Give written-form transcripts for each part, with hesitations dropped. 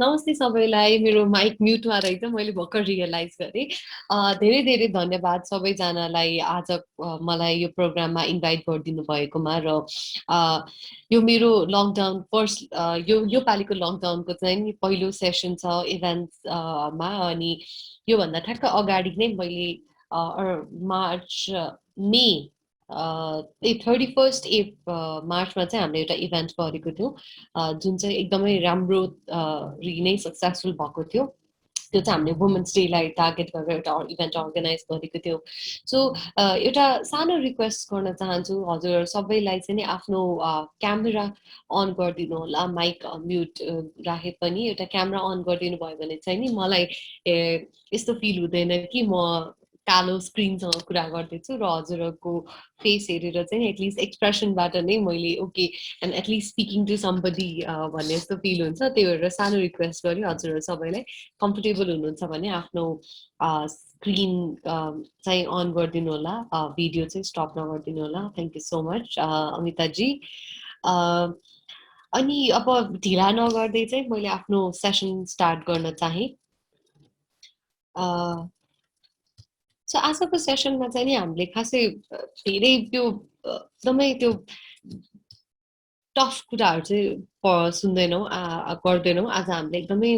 नमस्ते सबैलाई, मेरो माइक म्युटमा रहेछ, मैले भर्खर रियलाइज गरेँ। धेरै धेरै धन्यवाद सबैजनालाई आज मलाई यो प्रोग्राममा इन्भाइट गरिदिनु भएकोमा र यो मेरो लकडाउन फर्स्ट यो पालिको लकडाउनको चाहिँ नि पहिलो सेसन छ इभेन्ट्समा। अनि योभन्दा ठ्याक्क अगाडि नै मैले मार्च मे 31 मार्चमा चाहिँ हामीले एउटा इभेन्ट गरेको थियौँ, जुन चाहिँ एकदमै राम्रो नै सक्सेसफुल भएको थियो। त्यो चाहिँ हामीले वुमेन्स डेलाई टार्गेट गरेर एउटा इभेन्ट अर्गनाइज गरेको थियो। सो एउटा सानो रिक्वेस्ट गर्न चाहन्छु हजुर सबैलाई चाहिँ नि आफ्नो क्यामेरा अन गरिदिनु होला, माइक म्युट राखे पनि एउटा क्यामेरा अन गरिदिनु भयो भने चाहिँ नि मलाई यस्तो फिल हुँदैन कि म कालो स्क्रिनसँग कुरा गर्दैछु र हजुरहरूको फेस हेरेर चाहिँ एटलिस्ट एक्सप्रेसनबाट नै मैले okay and at least speaking to somebody भन्ने जस्तो फिल हुन्छ। त्यही भएर सानो रिक्वेस्ट गरेँ हजुरहरू सबैलाई कम्फर्टेबल हुनुहुन्छ भने आफ्नो स्क्रिन चाहिँ अन गरिदिनु होला, भिडियो चाहिँ स्टप नगरिदिनु होला। थ्याङ्क यू सो मच अमिताजी। अनि अब ढिला नगर्दै चाहिँ मैले आफ्नो सेसन स्टार्ट गर्न चाहेँ। सो आजको सेसनमा चाहिँ नि हामीले खासै धेरै त्यो एकदमै त्यो टफ कुराहरू चाहिँ सुन्दैनौँ गर्दैनौँ। आज हामीले एकदमै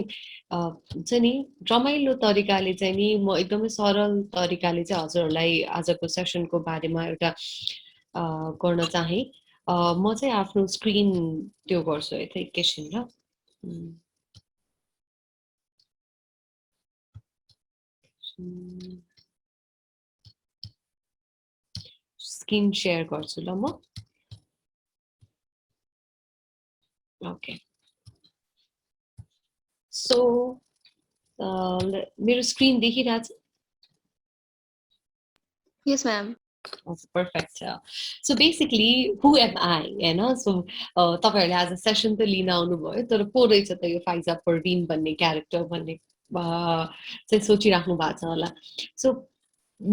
चाहिँ नि रमाइलो तरिकाले चाहिँ नि म एकदमै सरल तरिकाले चाहिँ हजुरहरूलाई आजको सेसनको बारेमा एउटा गर्न चाहेँ। म चाहिँ आफ्नो स्क्रिन त्यो गर्छु है त एकैछिन ल। स्क्रिन सेयर गर्छु ल म। ओके सो मेरो स्क्रिन देखिरहेछ? Yes, ma'am. Perfect. So basically, who am I? होइन, सो तपाईँहरूले आज सेसन त लिन आउनुभयो, तर को रहेछ त यो फाइजा परवीन भन्ने क्यारेक्टर भन्ने चाहिँ सोचिराख्नु भएको छ होला। सो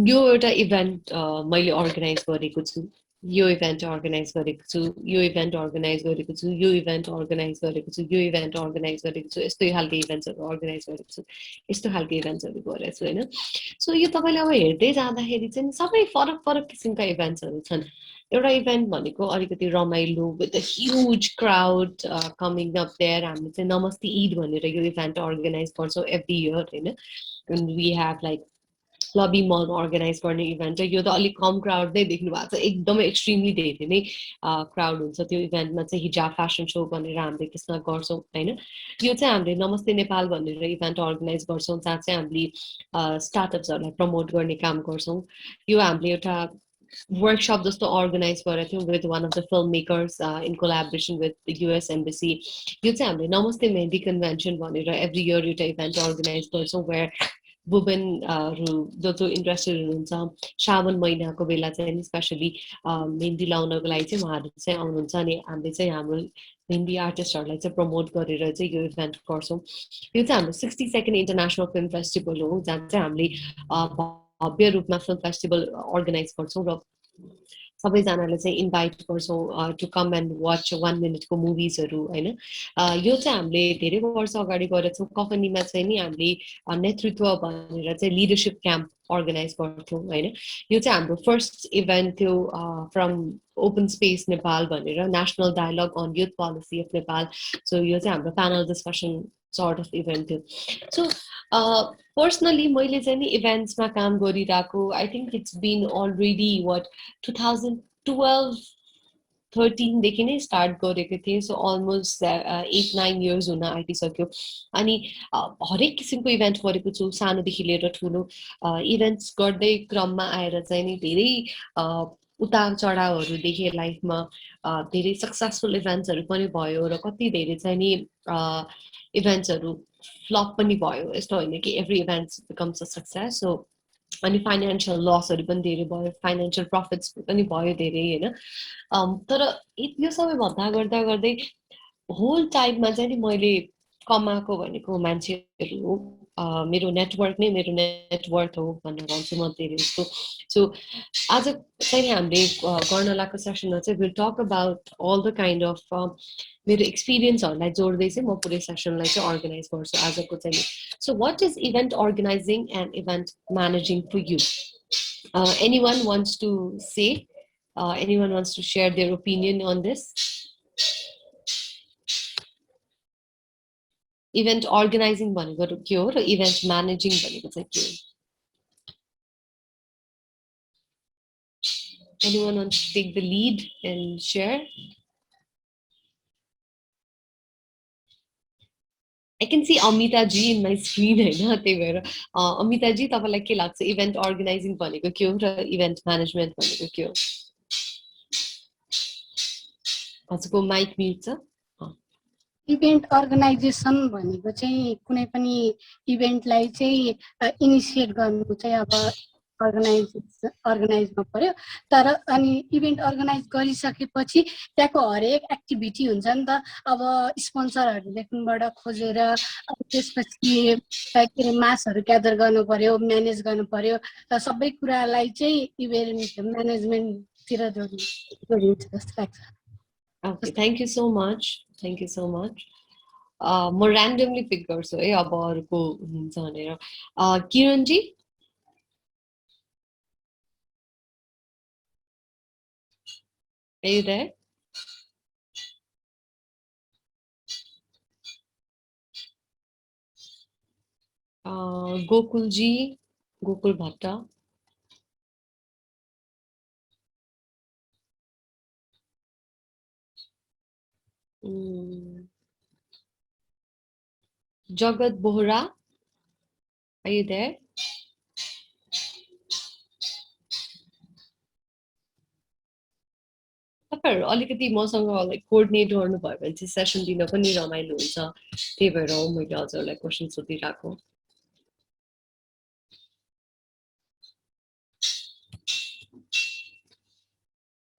यो एउटा इभेन्ट मैले अर्गनाइज गरेको छु, यो इभेन्ट अर्गनाइज गरेको छु, यो इभेन्ट अर्गनाइज गरेको छु, यो इभेन्ट अर्गनाइज गरेको छु, यो इभेन्ट अर्गनाइज गरेको छु, यस्तै खालको इभेन्ट्सहरू अर्गनाइज गरेको छु, यस्तो खालको इभेन्ट्सहरू गरेको छु होइन। सो यो तपाईँले अब हेर्दै जाँदाखेरि चाहिँ सबै फरक फरक किसिमका इभेन्ट्सहरू छन्। एउटा इभेन्ट भनेको अलिकति रमाइलो with a huge crowd coming up there. हामीले चाहिँ नमस्ते ईद भनेर यो इभेन्ट अर्गनाइज गर्छौँ एभ्री इयर होइन। And we have like Labim Mall organize गर्ने इभेन्ट, यो त अलिक कम क्राउड नै देख्नु भएको छ, एकदमै एक्सट्रिमली धेरै नै क्राउड हुन्छ त्यो इभेन्टमा चाहिँ। हिजाब फेसन सो भनेर हामीले त्यसमा गर्छौँ होइन। यो चाहिँ हामीले नमस्ते नेपाल भनेर इभेन्ट अर्गनाइज गर्छौँ, जहाँ चाहिँ हामीले स्टार्टअप्सहरूलाई प्रमोट गर्ने काम गर्छौँ। यो हामीले एउटा वर्कसप जस्तो अर्गनाइज गरेको थियौँ with one of the film makers in collaboration with the US embassy. यो चाहिँ हामीले नमस्ते मेहन्दी कन्भेन्सन भनेर एभ्री इयर एउटा इभेन्ट अर्गनाइज गर्छौँ, वेयर वुमेनहरू जो इन्ट्रेस्टेड हुनुहुन्छ श्रावण महिनाको बेला चाहिँ स्पेसली मेहन्दी लाउनको लागि चाहिँ उहाँहरू चाहिँ आउनुहुन्छ। अनि हामीले चाहिँ हाम्रो मेहन्दी आर्टिस्टहरूलाई चाहिँ प्रमोट गरेर चाहिँ यो इभेन्ट गर्छौँ। यो चाहिँ हाम्रो 62nd इन्टरनेसनल फिल्म फेस्टिभल हो, जहाँ चाहिँ हामीले भव्य रूपमा फिल्म फेस्टिभल अर्गनाइज गर्छौँ र सबैजनालाई चाहिँ इन्भाइट गर्छौँ टु कम एन्ड वाच 1 मिनटको मुभिजहरू होइन। यो चाहिँ हामीले धेरै वर्ष अगाडि गरेको छौँ। कफनीमा चाहिँ नि हामीले नेतृत्व भनेर चाहिँ लिडरसिप क्याम्प अर्गनाइज गर्थ्यौँ होइन। यो चाहिँ हाम्रो फर्स्ट इभेन्ट थियो फ्रम ओपन स्पेस नेपाल भनेर, national dialogue on youth policy of Nepal. So यो चाहिँ हाम्रो panel discussion sort of event थियो। सो पर्सनली मैले चाहिँ नि इभेन्ट्समा काम गरिरहेको I think it's been already 2012-13देखि नै स्टार्ट गरेको थिएँ। सो अलमोस्ट 8-9 इयर्स हुन आँटिसक्यो। अनि हरेक किसिमको इभेन्ट गरेको छु, सानोदेखि लिएर ठुलो इभेन्ट्स गर्दै क्रममा आएर चाहिँ नि धेरै उतार चढावहरू देखेँ लाइफमा। धेरै सक्सेसफुल इभेन्ट्सहरू पनि भयो र कति धेरै चाहिँ नि इभेन्ट्सहरू फ्लप पनि भयो। यस्तो होइन कि every events becomes a success. So अनि फाइनेन्सियल लसहरू पनि धेरै भयो, फाइनेन्सियल प्रफिट्स पनि भयो धेरै होइन। तर यो सबै भन्दा गर्दा गर्दै होल टाइममा चाहिँ नि मैले कमाएको भनेको मान्छेहरू हो मेरो नेटवर्क नै मेरो नेटवर्थ हो भनेर भन्छु म धेरै जस्तो सो आज चाहिँ हामीले गर्न लागेको सेसनमा चाहिँ will talk about all the kind of मेरो एक्सपिरियन्सहरूलाई जोड्दै चाहिँ म पुरै सेसनलाई चाहिँ अर्गनाइज गर्छु आजको चाहिँ so what is event organising and event managing for you anyone wants to say anyone wants to share their opinion on this event organising भनेको के हो र इभेन्ट म्यानेजिङ भनेको चाहिँ के हो anyone wants to take the lead and share I can see Amita ji in my screen हैन त्यही भएर अमिता जी तपाईलाई के लाग्छ इभेन्ट अर्गनाइजिङ भनेको के हो र इभेन्ट म्यानेजमेन्ट भनेको के हो हजुरको माइक म्युट छ इभेन्ट अर्गनाइजेसन भनेको चाहिँ कुनै पनि इभेन्टलाई चाहिँ इनिसिएट गर्नु चाहिँ अब अर्गनाइजमा पर्यो तर अनि इभेन्ट अर्गनाइज गरिसकेपछि त्यहाँको हरेक एक्टिभिटी हुन्छ नि त अब स्पोन्सरहरू लेख्नुबाट खोजेर त्यसपछि के अरे मासहरू ग्यादर गर्नु पर्यो म्यानेज गर्नु पर्यो र सबै कुरालाई चाहिँ इभेन्ट म्यानेजमेन्टतिर जोडिन्छ जस्तो लाग्छ Okay, thank you so much. Thank you so much. म randomly pick गर्छु है अब अरूको हुन्छ भनेर Kiran ji Are you there? Gokul ji, Gokul Bhatta. Jagat Bohra, are you there? तपाईहरु अलिकति मसँग लाइक कोअर्डिनेट गर्नुभयो भने चाहिँ सेसन दिन पनि रमाइलो हुन्छ त्यही भएर मैले हजुरलाई question सोधिराको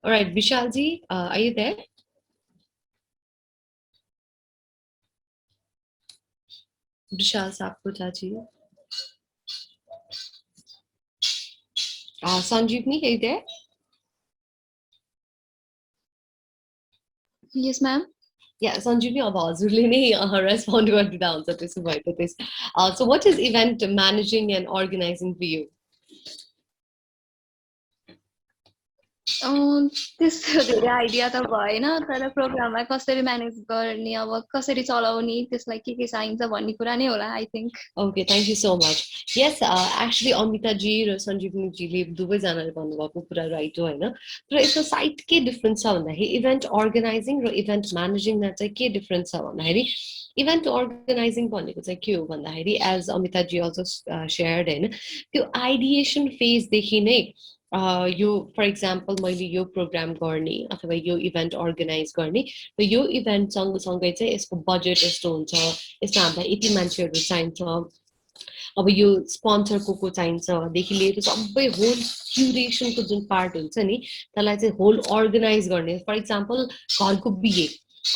Alright, Vishal ji, are you there? Vishal Sapkota ji. Sanjeevni, are you there? Yes, ma'am. Yeah, Sanjeevni, अब हजुरले नै रेस्पोन्ड गरिदिँदा हुन्छ त्यसो भए त त्यस So what is event managing and organizing for you? त्यस्तो धेरै आइडिया त भएन तर प्रोग्रामलाई कसरी म्यानेज गर्ने अब कसरी चलाउने त्यसलाई के चाहिन्छ भन्ने कुरा नै होला I think Okay, thank you so much. Yes, actually Amita ji र सञ्जीवनी जीले दुवैजनाले भन्नुभएको कुरा राइट हो हैन तर यसको साइट के डिफरेन्स छ भन्दाखेरि इभेन्ट अर्गनाइजिङ र इभेन्ट म्यानेजिङमा चाहिँ के डिफरेन्स छ भन्दाखेरि इभेन्ट अर्गनाइजिङ भनेको चाहिँ के हो भन्दाखेरि एज अमिता जी अल्सो शेयर्ड हैन त्यो आइडिएसन फेजदेखि नै यो फर एक्जाम्पल मैले यो प्रोग्राम गर्ने अथवा यो इभेन्ट अर्गनाइज गर्ने र यो इभेन्ट सँगसँगै चाहिँ यसको बजेट यस्तो हुन्छ यसमा हामीलाई यति मान्छेहरू चाहिन्छ अब यो स्पोन्सर को चाहिन्छ देखि लिएर सबै होल क्युरेसनको जुन पार्ट हुन्छ नि त्यसलाई चाहिँ होल अर्गनाइज गर्ने फर एक्जाम्पल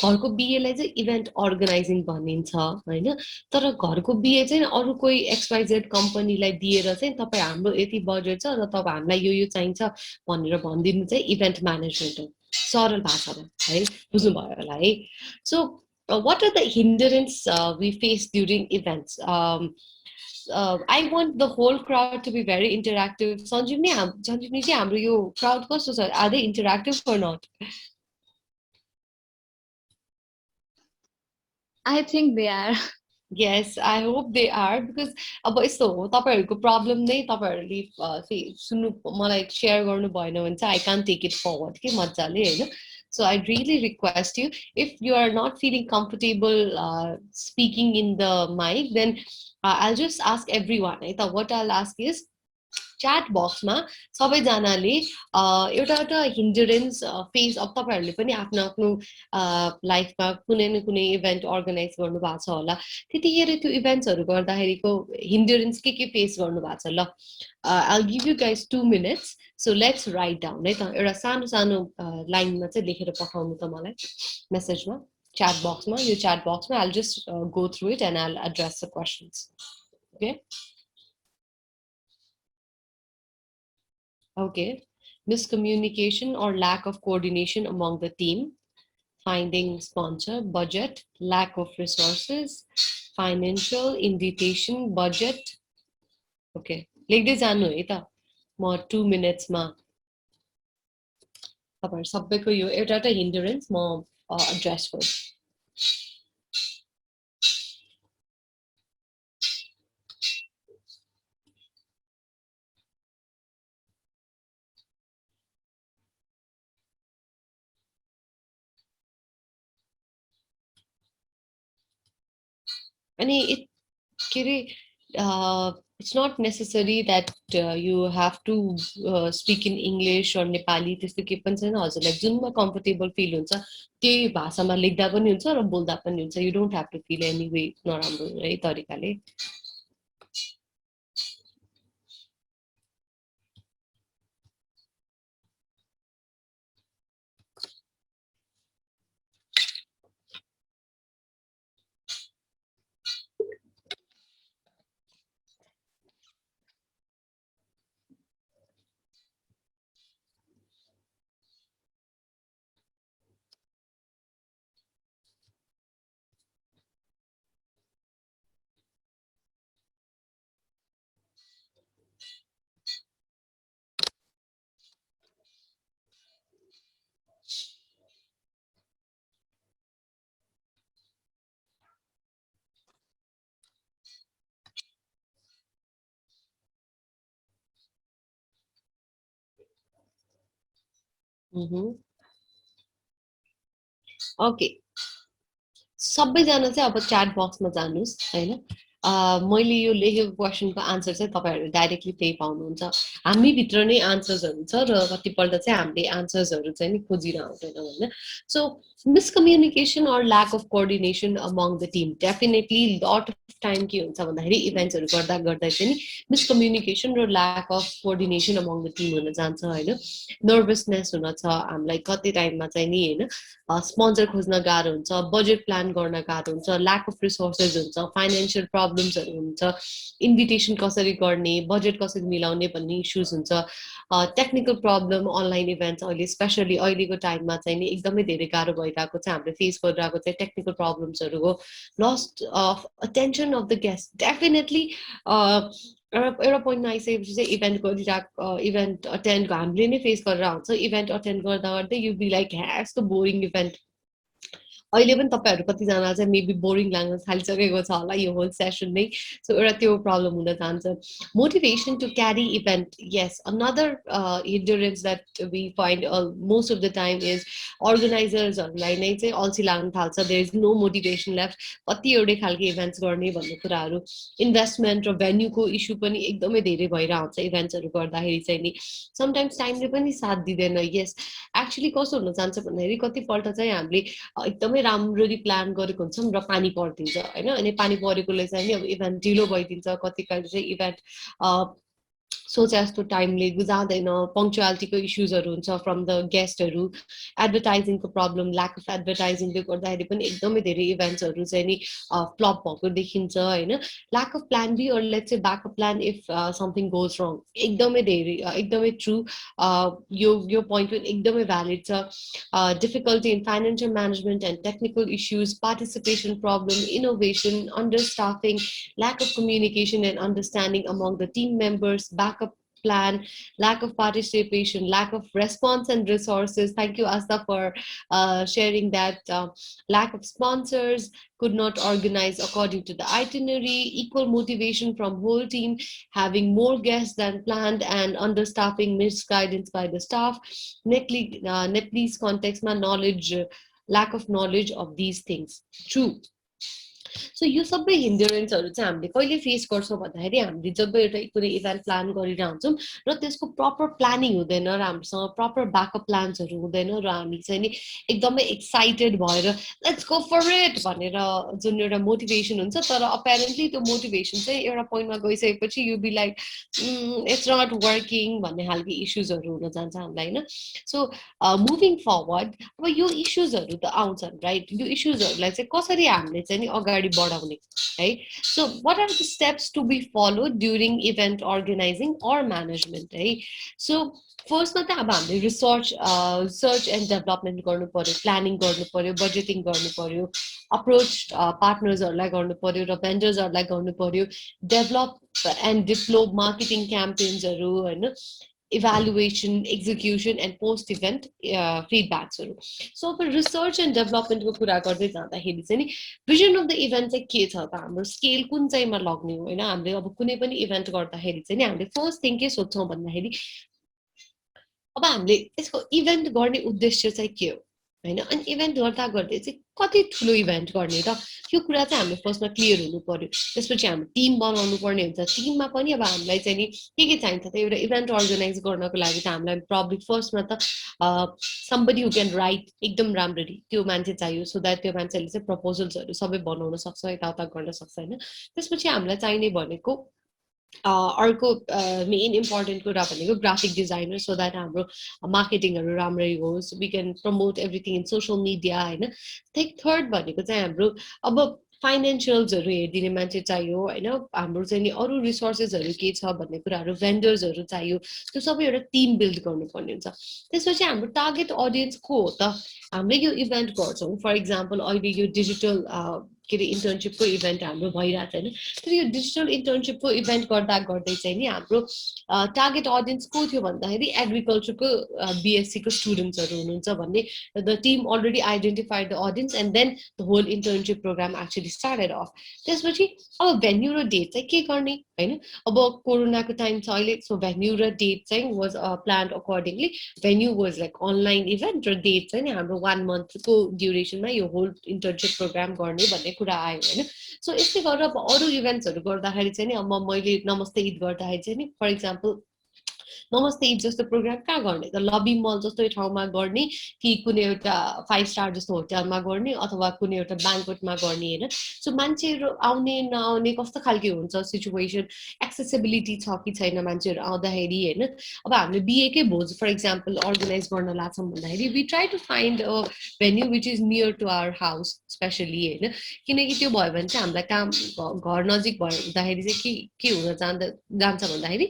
घरको बिहेलाई चाहिँ इभेन्ट अर्गनाइजिङ भनिन्छ हैन तर घरको बिहे चाहिँ अरु कोही एक्सवाइजेड कम्पनीलाई दिएर चाहिँ तपाई हाम्रो यति बजेट छ र तपाई हामीलाई यो चाहिन्छ भनेर भन्दिनु चाहिँ इभेन्ट म्यानेजमेन्ट हो सरल भाषामा है बुझ्नु भयो होला है so what are the hindrance we face during events I want the whole crowd to be very interactive Sanjeevni ji हाम्रो यो crowd कस्तो छ are they interactive or not I think they are Yes, I hope they are because अब यस्तो हो तपाईहरुको problem नै तपाईहरुले सुन्नु मलाई शेयर गर्नु भएन भने चाहिँ I can't take it forward के मज्जाले हैन So I really request you if you are not feeling comfortable speaking in the mic then I'll just ask everyone है what I'll ask is chat box मा सबैजनाले एउटा एउटा हिन्डरेन्स face अब तपाईहरुले पनि आफ्नो आफ्नो लाइफमा कुनै न कुनै इभेन्ट अर्गनाइज गर्नु भएको छ होला त्यतिखेर त्यो इभेन्ट्सहरु गर्दाखेरिको हिन्डरेन्स के फेस गर्नु भएको छ ल I'll give you guys 2 minutes so let's write down है त एउटा सानो सानो लाइनमा चाहिँ लेखेर पठाउनु त मलाई मेसेजमा chat box मा यो chat box मा I'll just go through it and I'll address the questions Okay. Okay. Miscommunication or lack of coordination among the team, finding sponsor, budget, lack of resources, financial, invitation, budget. Okay. लेख्दै जानु है त म 2 minutes मा तपाईहरु सबैको यो एउटा एउटा हिन्डरेन्स म एड्रेस गर्छु अनि के रे it's not necessary that you have to speak in English or Nepali त्यस्तो के पनि छैन हजुरलाई जुनमा कम्फर्टेबल फिल हुन्छ त्यही भाषामा लेख्दा पनि हुन्छ र बोल्दा पनि हुन्छ you don't have to feel any way नराम्रो है तरिकाले ओके सबैजना चाहिँ अब च्याट बक्समा जानुस् हैन मैले यो लेखेको क्वेशनको आन्सर चाहिँ तपाईहरुले डाइरेक्टली त्यही पाउनुहुन्छ हामी भित्र नै आन्सर्सहरु छ र कतिपल्ट चाहिँ हामीले आन्सर्सहरु चाहिँ नि खोजिरहँदैनौं हैन so miscommunication or lack of coordination among the team definitely lot of time के हुन्छ भन्दाखेरि इभेन्ट्सहरु गर्दा गर्दै चाहिँ नि miscommunication र lack of coordination among the team हुन जान्छ हैन नर्भसनेस हुन छ हामीलाई कति टाइममा चाहिँ नि हैन स्पोन्सर खोज्न गाह्रो हुन्छ बजेट प्लान गर्न गाह्रो हुन्छ ल्याक अफ रिसोर्सेस हुन्छ फाइनान्शियल प्रब्लम्सहरु हुन्छ इन्भिटेसन कसरी गर्ने बजेट कसरी मिलाउने भन्ने इश्यूज हुन्छ टेक्निकल प्रब्लम अनलाइन इभेन्ट्स अहिले स्पेशली अहिलेको टाइममा चाहिँ नि एकदमै धेरै गाह्रो भइरहेको चाहिँ हामीले फेस गरिरहेको चाहिँ टेक्निकल प्रब्लम्सहरु हो lost of attention of the guest definitely एउटा पोइन्टमा आइसकेपछि चाहिँ इभेन्ट गरिरहेको इभेन्ट अटेन्ड हामीले नै फेस गरेर हुन्छ इभेन्ट अटेन्ड गर्दा गर्दै यु बी लाइक यस्तो बोरिङ इभेन्ट अहिले पनि तपाईहरु कतिजना चाहिँ मेबी बोरिङ लाग्न थालिसकेको छ होला यो होल सेसन नै सो एउटा त्यो प्रब्लम हुन जान्छ motivation to carry event is another hindrance that we find most of the time is अर्गनाइजर्सहरुलाई नै चाहिँ अल्छी लाग्न थाल्छ there is no motivation left कति एउटै खालको इभेन्ट्स गर्ने भन्ने कुराहरु इन्भेस्टमेन्ट र भेन्यूको इस्यु पनि एकदमै धेरै भइरहेको हुन्छ इभेन्ट्सहरु गर्दाखेरि चाहिँ नि समटाइम्स टाइमले पनि साथ दिदैन यस एक्चुअली कस्तो हुन जान्छ भन्दाखेरि कतिपल्ट चाहिँ हामीले एकदमै राम्ररी प्लान गरेको हुन्छौं र पानी पर्दिन्छ हैन अनि पानी परेकोले चाहिँ नि अब इभेन्ट ढिलो भइदिन्छ कतिकहिले चाहिँ इभेन्ट सोचे जस्तो टाइमले जाँदैन पङ्क्चुअलिटीको इश्यूजहरु हुन्छ फ्रम द गेस्टहरु एडभर्टाइजिङको प्रब्लम ल्याक अफ एडभर्टाइजिङले गर्दाखेरि पनि एकदमै धेरै इभेन्ट्सहरु चाहिँ नि फ्लप भएको देखिन्छ हैन lack of plan B or let's say backup plan if something goes wrong एकदमै धेरै एकदमै ट्रु यो पोइन्ट पनि एकदमै भ्यालिड छ difficulty in financial management and technical issues participation problem innovation understaffing lack of communication and understanding among the team members backup plan, lack of participation, lack of response and resources. Thank you, Asta, for sharing that. Lack of sponsors, could not organize according to the itinerary, equal motivation from whole team, having more guests than planned, and understaffing, misguidance by the staff. Netlease context, my knowledge, lack of knowledge of these things. True. So यो सबै हिन्डरेन्सहरु चाहिँ हामीले कहिले face गर्छौं भन्दाखेरि हामीले जब एउटा कुनै इभेन्ट प्लान गरिरहेका हुन्छौं र त्यसको प्रपर प्लानिङ हुँदैन र हामीसँग प्रपर ब्याकअप प्लान्सहरु हुँदैन र हामी चाहिँ नि एकदमै एक्साइटेड भएर लेट्स गो फर इट भनेर जुन एउटा मोटिभेसन हुन्छ तर अपेरेन्टली त्यो मोटिभेसन चाहिँ एउटा पोइन्टमा गइसकेपछि you be like it's not working भन्ने खालको इश्यूजहरु हुन जान्छ हामीलाई हैन सो मुभिङ फरवर्ड अब यो इश्यूजहरु त आउँछन् राइट यो इश्यूजहरुलाई चाहिँ कसरी हामीले चाहिँ नि अगाडि अगाडि बढाउने है so what are the steps to be follow during event organising or management है सो फर्स्टमा त अब हामीले रिसर्च एन्ड डेभलपमेन्ट गर्नु पर्यो प्लानिङ गर्नु पर्यो बजेटिङ गर्नु पर्यो अप्रोच पार्टनर्सहरूलाई गर्नु पर्यो र भेन्डर्सहरूलाई गर्नु पर्यो डेभलप एन्ड डिप्लोप मार्केटिङ क्याम्पेन्सहरू होइन evaluation execution and post event फिडब्याक्सहरू सो अब रिसर्च एन्ड डेभलपमेन्टको कुरा गर्दै जाँदाखेरि चाहिँ नि भिजन अफ द इभेन्ट चाहिँ के छ त हाम्रो स्केल कुन चाहिँमा लग्ने हो होइन हामीले अब कुनै पनि इभेन्ट गर्दाखेरि चाहिँ नि हामीले फर्स्ट थिङ के सोध्छौँ भन्दाखेरि अब हामीले यसको इभेन्ट गर्ने उद्देश्य चाहिँ के हो होइन अनि इभेन्ट गर्दा गर्दै चाहिँ कति ठुलो इभेन्ट गर्ने त यो कुरा चाहिँ हामीले फर्स्टमा क्लियर हुनु पर्यो त्यसपछि हाम्रो टिम बनाउनु पर्ने हुन्छ टिममा पनि अब हामीलाई चाहिँ नि के चाहिन्छ त एउटा इभेन्ट अर्गनाइज गर्नको लागि त हामीलाई प्रब्लम फर्स्टमा त समबडी हु क्यान राइट एकदम राम्ररी त्यो मान्छे चाहियो सो द्याट त्यो मान्छेले चाहिँ प्रपोजल्सहरू सबै बनाउन सक्छ यताउता गर्न सक्छ होइन त्यसपछि हामीलाई चाहिने भनेको अर्को मेन इम्पोर्टेन्ट कुरा भनेको ग्राफिक डिजाइनर सो द्याट हाम्रो मार्केटिङहरू राम्ररी होस् we can promote everything in social media होइन थर्ड भनेको चाहिँ हाम्रो अब फाइनेन्सियल्सहरू हेरिदिने मान्छे चाहियो होइन हाम्रो चाहिँ नि अरू रिसोर्सेसहरू के छ भन्ने कुराहरू भेन्डर्सहरू चाहियो त्यो सबै एउटा टिम बिल्ड गर्नुपर्ने हुन्छ त्यसपछि हाम्रो टार्गेट अडियन्स को हो त हामीले यो इभेन्ट गर्छौँ फर इक्जाम्पल अहिले यो डिजिटल के अरे इन्टर्नसिपको इभेन्ट हाम्रो भइरहेको छ होइन तर यो डिजिटल इन्टर्नसिपको इभेन्ट गर्दा गर्दै चाहिँ नि हाम्रो टार्गेट अडियन्स को थियो भन्दाखेरि एग्रिकल्चरको बिएससीको स्टुडेन्ट्सहरू हुनुहुन्छ भन्ने the team already identified the audience and then the whole internship programme actually started off त्यसपछि अब भेन्यू र डेट चाहिँ के गर्ने होइन अब कोरोनाको टाइम छ अहिले सो भेन्यू र डेट चाहिँ was planned accordingly venue was like online event र डेट चाहिँ नि हाम्रो 1 मन्थको ड्युरेसनमा यो होल इन्टर्नसिप प्रोग्राम गर्ने भन्ने कुरा आयो होइन सो यस्तै गरेर अब अरू इभेन्ट्सहरू गर्दाखेरि चाहिँ नि अब मैले नमस्ते ईद गर्दाखेरि चाहिँ नि फर इक्जाम्पल नमस्ते ईद जस्तो प्रोग्राम कहाँ गर्ने त लबी मल जस्तो ठाउँमा गर्ने कि कुनै एउटा 5 स्टार जस्तो होटलमा गर्ने अथवा कुनै एउटा ब्याङ्कवेटमा गर्ने होइन सो मान्छेहरू आउने नआउने कस्तो खालके हुन्छ सिचुएसन एक्सेसिबिलिटी छ कि छैन मान्छेहरू आउँदाखेरि होइन अब हामीले बिएकै भोज फर इक्जाम्पल अर्गनाइज गर्न लाग्छौँ भन्दाखेरि we try to find a venue which is near to our house specially होइन किनकि त्यो भयो भने चाहिँ हामीलाई काम घर नजिक भयो हुँदाखेरि चाहिँ के हुन जान्छ भन्दाखेरि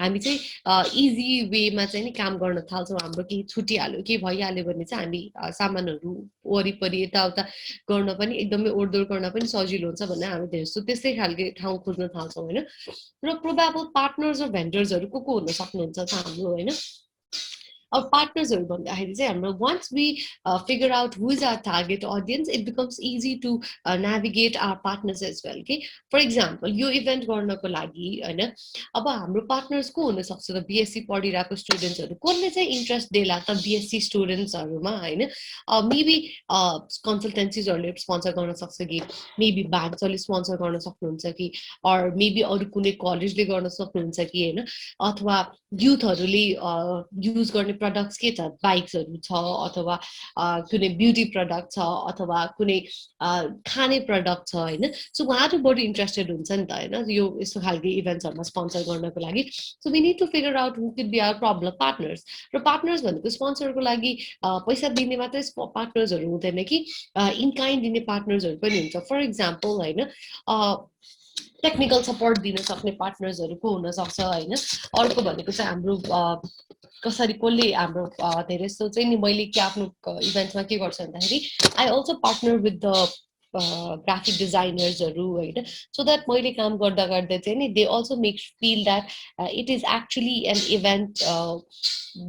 हामी चाहिँ इजी वेमा चाहिँ नि काम गर्न थाल्छौँ हाम्रो केही छुटिहाल्यो केही भइहाल्यो भने चाहिँ हामी सामानहरू वरिपरि यताउता गर्न पनि एकदमै ओहोरदोहोर गर्न पनि सजिलो हुन्छ भनेर हामी धेरै जस्तो त्यस्तै खालको ठाउँ खोज्न थाल्छौँ होइन र प्रोबेबल पार्टनर्स र भेन्डर्सहरू को हुन सक्नुहुन्छ त हाम्रो होइन अब पार्टनर्सहरू भन्दाखेरि चाहिँ हाम्रो once we figure out who is our target audience it becomes easy to navigate our partners as well कि फर इक्जाम्पल यो इभेन्ट गर्नको लागि होइन अब हाम्रो पार्टनर्स को हुनसक्छ त बिएससी पढिरहेको स्टुडेन्ट्सहरू कसले चाहिँ इन्ट्रेस्ट देला त बिएससी स्टुडेन्ट्सहरूमा होइन मेबी कन्सल्टेन्सिजहरूले स्पोन्सर गर्न सक्छ कि मेबी ब्याङ्क्सहरूले स्पोन्सर गर्न सक्नुहुन्छ कि अर मेबी अरू कुनै कलेजले गर्न सक्नुहुन्छ कि होइन अथवा युथहरूले युज गर्ने प्रडक्ट्स के छ बाइक्सहरू छ अथवा कुनै ब्युटी प्रडक्ट छ अथवा कुनै खाने प्रडक्ट छ होइन सो उहाँहरू बढी इन्ट्रेस्टेड हुन्छ नि त होइन यो यस्तो खालको इभेन्ट्सहरूमा स्पोन्सर गर्नको लागि so we need to figure out who could be our problem partners र पार्टनर्स भनेको स्पोन्सरको लागि पैसा दिने मात्रै पार्टनर्सहरू हुँदैन कि इन काइन्ड दिने पार्टनर्सहरू पनि हुन्छ फर इक्जाम्पल होइन टेक्निकल सपोर्ट दिन सक्ने पार्टनर्सहरू को हुनसक्छ होइन अर्को भनेको चाहिँ हाम्रो कसरी कसले हाम्रो धेरै जस्तो चाहिँ नि मैले के आफ्नो इभेन्ट्समा के गर्छु भन्दाखेरि I also partner with the graphic डिजाइनर्सहरू होइन सो द्याट मैले काम गर्दा गर्दा चाहिँ नि they also make feel that it is actually an event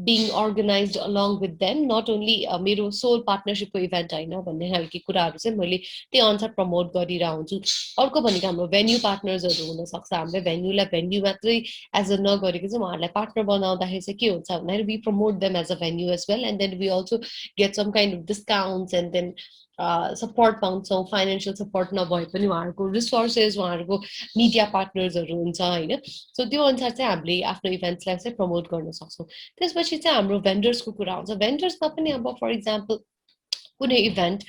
being organize along with them not only मेरो सोल पार्टनरसिपको इभेन्ट होइन भन्ने खालको कुराहरू चाहिँ मैले त्यही अनुसार प्रमोट गरिरहेको हुन्छु अर्को भनेको हाम्रो भेन्यू पार्टनर्सहरू हुनसक्छ हामीले भेन्यूलाई भेन्यू मात्रै एज अ नगरेको चाहिँ उहाँहरूलाई पार्टनर बनाउँदाखेरि चाहिँ के हुन्छ भन्दाखेरि we promote them as a venue as well and then we also get some kind of discounts and then support पाउँछौँ फाइनेन्सियल सपोर्ट नभए पनि उहाँहरूको रिसोर्सेस उहाँहरूको मिडिया पार्टनर्सहरू हुन्छ होइन सो त्यो अनुसार चाहिँ हामीले आफ्नो इभेन्ट्सलाई चाहिँ प्रमोट गर्न सक्छौँ त्यसपछि चाहिँ हाम्रो भेन्डर्सको कुरा आउँछ भेन्डर्समा पनि अब फर इक्जाम्पल कुनै इभेन्ट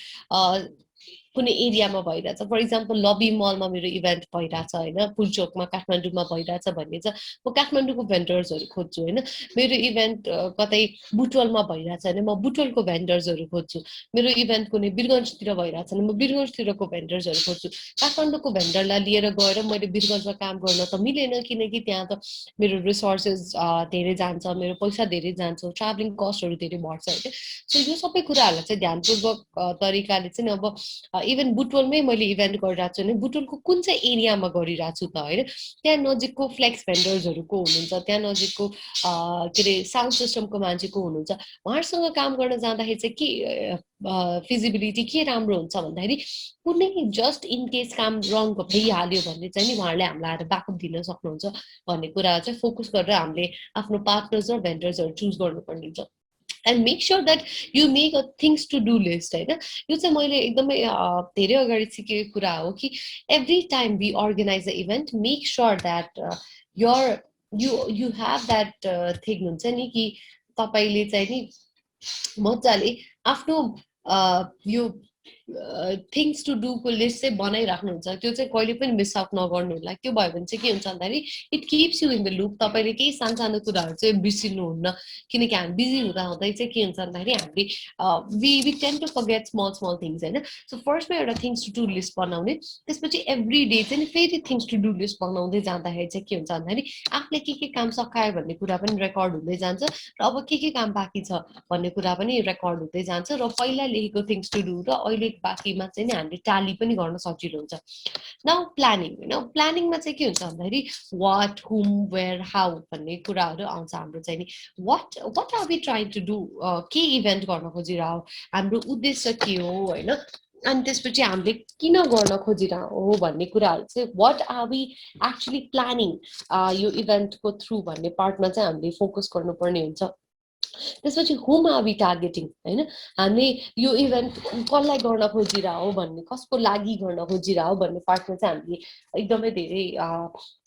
कुनै एरियामा भइरहेछ, फर इक्जाम्पल लबी मलमा मेरो इभेन्ट भइरहेछ होइन, पुलचोकमा काठमाडौँमा भइरहेछ भने चाहिँ म काठमाडौँको भेन्डर्सहरू खोज्छु होइन। मेरो इभेन्ट कतै बुटवलमा भइरहेछ भने म बुटवलको भेन्डर्सहरू खोज्छु। मेरो इभेन्ट कुनै बिरगन्जतिर भइरहेछ भने म बिरगन्जतिरको भेन्डर्सहरू खोज्छु। काठमाडौँको भेन्डरलाई लिएर गएर मैले बिरगन्जमा काम गर्न त मिलेन, किनकि त्यहाँ त मेरो रिसोर्सेस धेरै जान्छ, मेरो पैसा धेरै जान्छ, ट्राभलिङ कस्टहरू धेरै बढ्छ होइन। सो यो सबै कुराहरूलाई चाहिँ ध्यानपूर्वक तरिकाले चाहिँ अब इभन बुटवलमै मैले इभेन्ट गरिरहेको छु भने बुटवलको कुन चाहिँ एरियामा गरिरहेको छु त होइन, त्यहाँ नजिकको फ्लेक्स भेन्डर्सहरूको हुनुहुन्छ, त्यहाँ नजिकको के अरे साउन्ड सिस्टमको मान्छेको हुनुहुन्छ, उहाँहरूसँग काम गर्न जाँदाखेरि चाहिँ के फिजिबिलिटी के राम्रो हुन्छ भन्दाखेरि कुनै जस्ट इन केस काम रङ भइहाल्यो भने चाहिँ नि उहाँहरूले हामीलाई आएर ब्याकअप दिन सक्नुहुन्छ भन्ने कुरा चाहिँ फोकस गरेर हामीले आफ्नो पार्टनर्स र भेन्डर्सहरू चुज गर्नुपर्ने हुन्छ। And make sure that you make a things to do list होइन। यो चाहिँ मैले एकदमै धेरै अगाडि सिकेको कुरा हो कि every time we organise a event make sure that you have that thing हुन्छ नि कि तपाईँले चाहिँ नि मजाले आफ्नो यो थिङ्स टु डुको लिस्ट चाहिँ बनाइराख्नुहुन्छ, त्यो चाहिँ कहिले पनि मिस आउट नगर्नु होला। त्यो भयो भने चाहिँ के हुन्छ भन्दाखेरि it kips you in the loop, तपाईँले केही सानो सानो कुराहरू चाहिँ बिर्सिनुहुन्न, किनकि हामी बिजी हुँदा हुँदै चाहिँ के हुन्छ भन्दाखेरि हामीले we tend to forget small small things होइन। सो फर्स्टमा एउटा थिङ्स टु डु लिस्ट बनाउने, त्यसपछि एभ्री डे चाहिँ फेरि थिङ्स टु डु लिस्ट बनाउँदै जाँदाखेरि चाहिँ के हुन्छ भन्दाखेरि आफूले के काम सकायो भन्ने कुरा पनि रेकर्ड हुँदै जान्छ र अब के काम बाँकी छ भन्ने कुरा पनि रेकर्ड हुँदै जान्छ र पहिला लेखेको थिङ्स टु डु र अहिले बाँकीमा चाहिँ नि हामीले ट्याली पनि गर्न सजिलो हुन्छ। नाउ प्लानिङ होइन, प्लानिङमा चाहिँ के हुन्छ भन्दाखेरि वाट हुम वेयर हाउ भन्ने कुराहरू आउँछ हाम्रो चाहिँ नि। What are we trying to do, के इभेन्ट गर्न खोजिरह, हाम्रो उद्देश्य के हो होइन, अनि त्यसपछि हामीले किन गर्न खोजिरह हो भन्ने कुराहरू चाहिँ what are we actually planning यो इभेन्टको थ्रु भन्ने पार्टमा चाहिँ हामीले फोकस गर्नुपर्ने हुन्छ। त्यसपछि हुम आर वी टार्गेटिङ होइन, हामीले यो इभेन्ट कसलाई गर्न खोजिरह हो भन्ने, कसको लागि गर्न खोजिरह हो भन्ने पार्टमा चाहिँ हामीले एकदमै धेरै